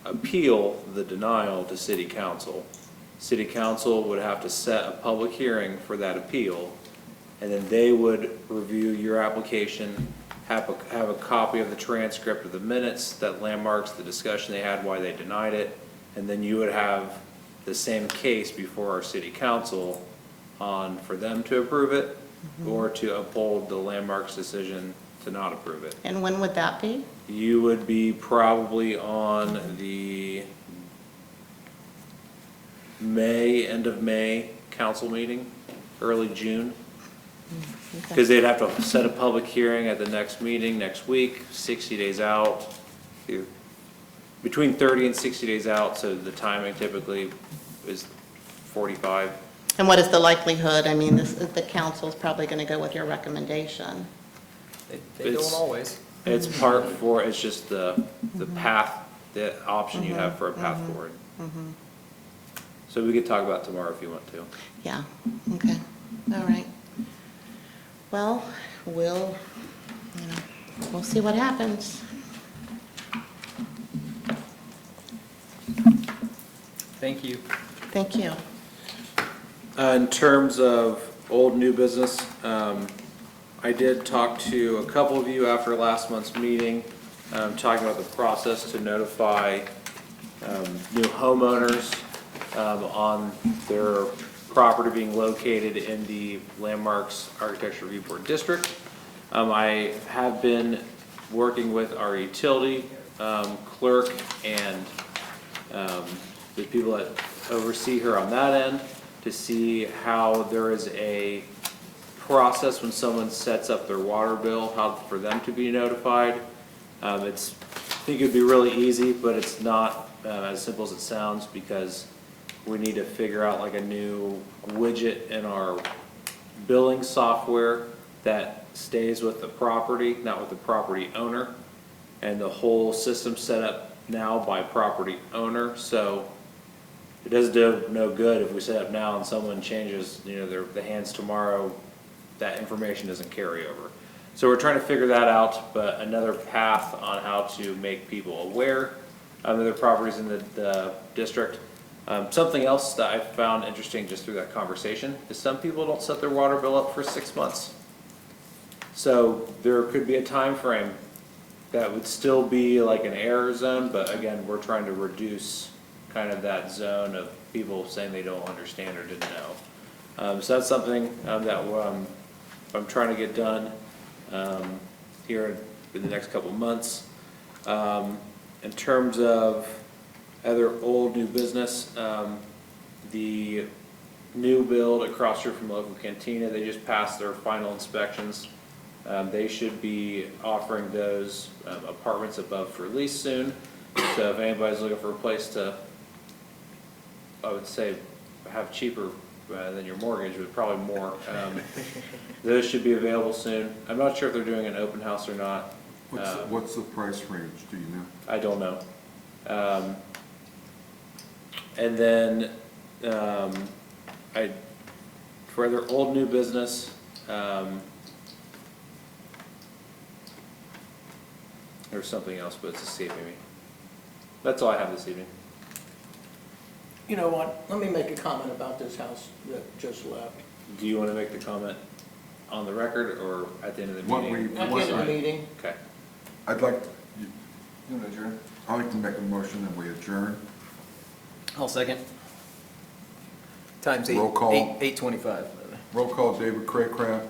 appeal the denial to city council. City council would have to set a public hearing for that appeal, and then they would review your application, have a copy of the transcript of the minutes that landmarks the discussion they had, why they denied it, and then you would have the same case before our city council on, for them to approve it, or to uphold the landmarks decision to not approve it. And when would that be? You would be probably on the end of May council meeting, early June. Because they'd have to set a public hearing at the next meeting next week, 60 days out. Between 30 and 60 days out, so the timing typically is 45. And what is the likelihood? I mean, the council's probably going to go with your recommendation. They don't always. It's it's just the path, the option you have for a path forward. So we could talk about it tomorrow if you want to. Yeah, okay, all right. Well, we'll see what happens. Thank you. Thank you. In terms of old new business, I did talk to a couple of you after last month's meeting, talking about the process to notify new homeowners on their property being located in the Landmarks Architecture Review Board District. I have been working with our utility clerk and the people that oversee her on that end to see how there is a process when someone sets up their water bill, how for them to be notified. I think it'd be really easy, but it's not as simple as it sounds, because we need to figure out like a new widget in our billing software that stays with the property, not with the property owner. And the whole system's set up now by property owner, so it doesn't do no good if we set up now and someone changes, the hands tomorrow, that information doesn't carry over. So we're trying to figure that out, but another path on how to make people aware of their properties in the district. Something else that I found interesting just through that conversation is some people don't set their water bill up for 6 months. So there could be a time frame that would still be like an error zone, but again, we're trying to reduce kind of that zone of people saying they don't understand or didn't know. So that's something that I'm trying to get done here in the next couple of months. In terms of other old new business, the new build across here from local cantina, they just passed their final inspections. They should be offering those apartments above for lease soon. So if anybody's looking for a place to, I would say, have cheaper than your mortgage, but probably more, those should be available soon. I'm not sure if they're doing an open house or not. What's the price range, do you know? I don't know. And then, for other old new business, there's something else, but it's escaping me. That's all I have this evening. You know what, let me make a comment about this house that just left. Do you want to make the comment on the record or at the end of the meeting? At the end of the meeting. Okay. I'd like, You want to adjourn? I'd like to make a motion that we adjourn. I'll second. Time's Roll call. 8:25. Roll call, David Craycraft,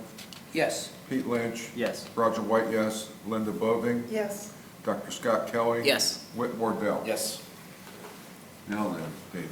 Yes. Pete Lynch. Yes. Roger White, yes. Linda Boving. Yes. Dr. Scott Kelly. Yes. Whit Wardell. Yes. Now then, David.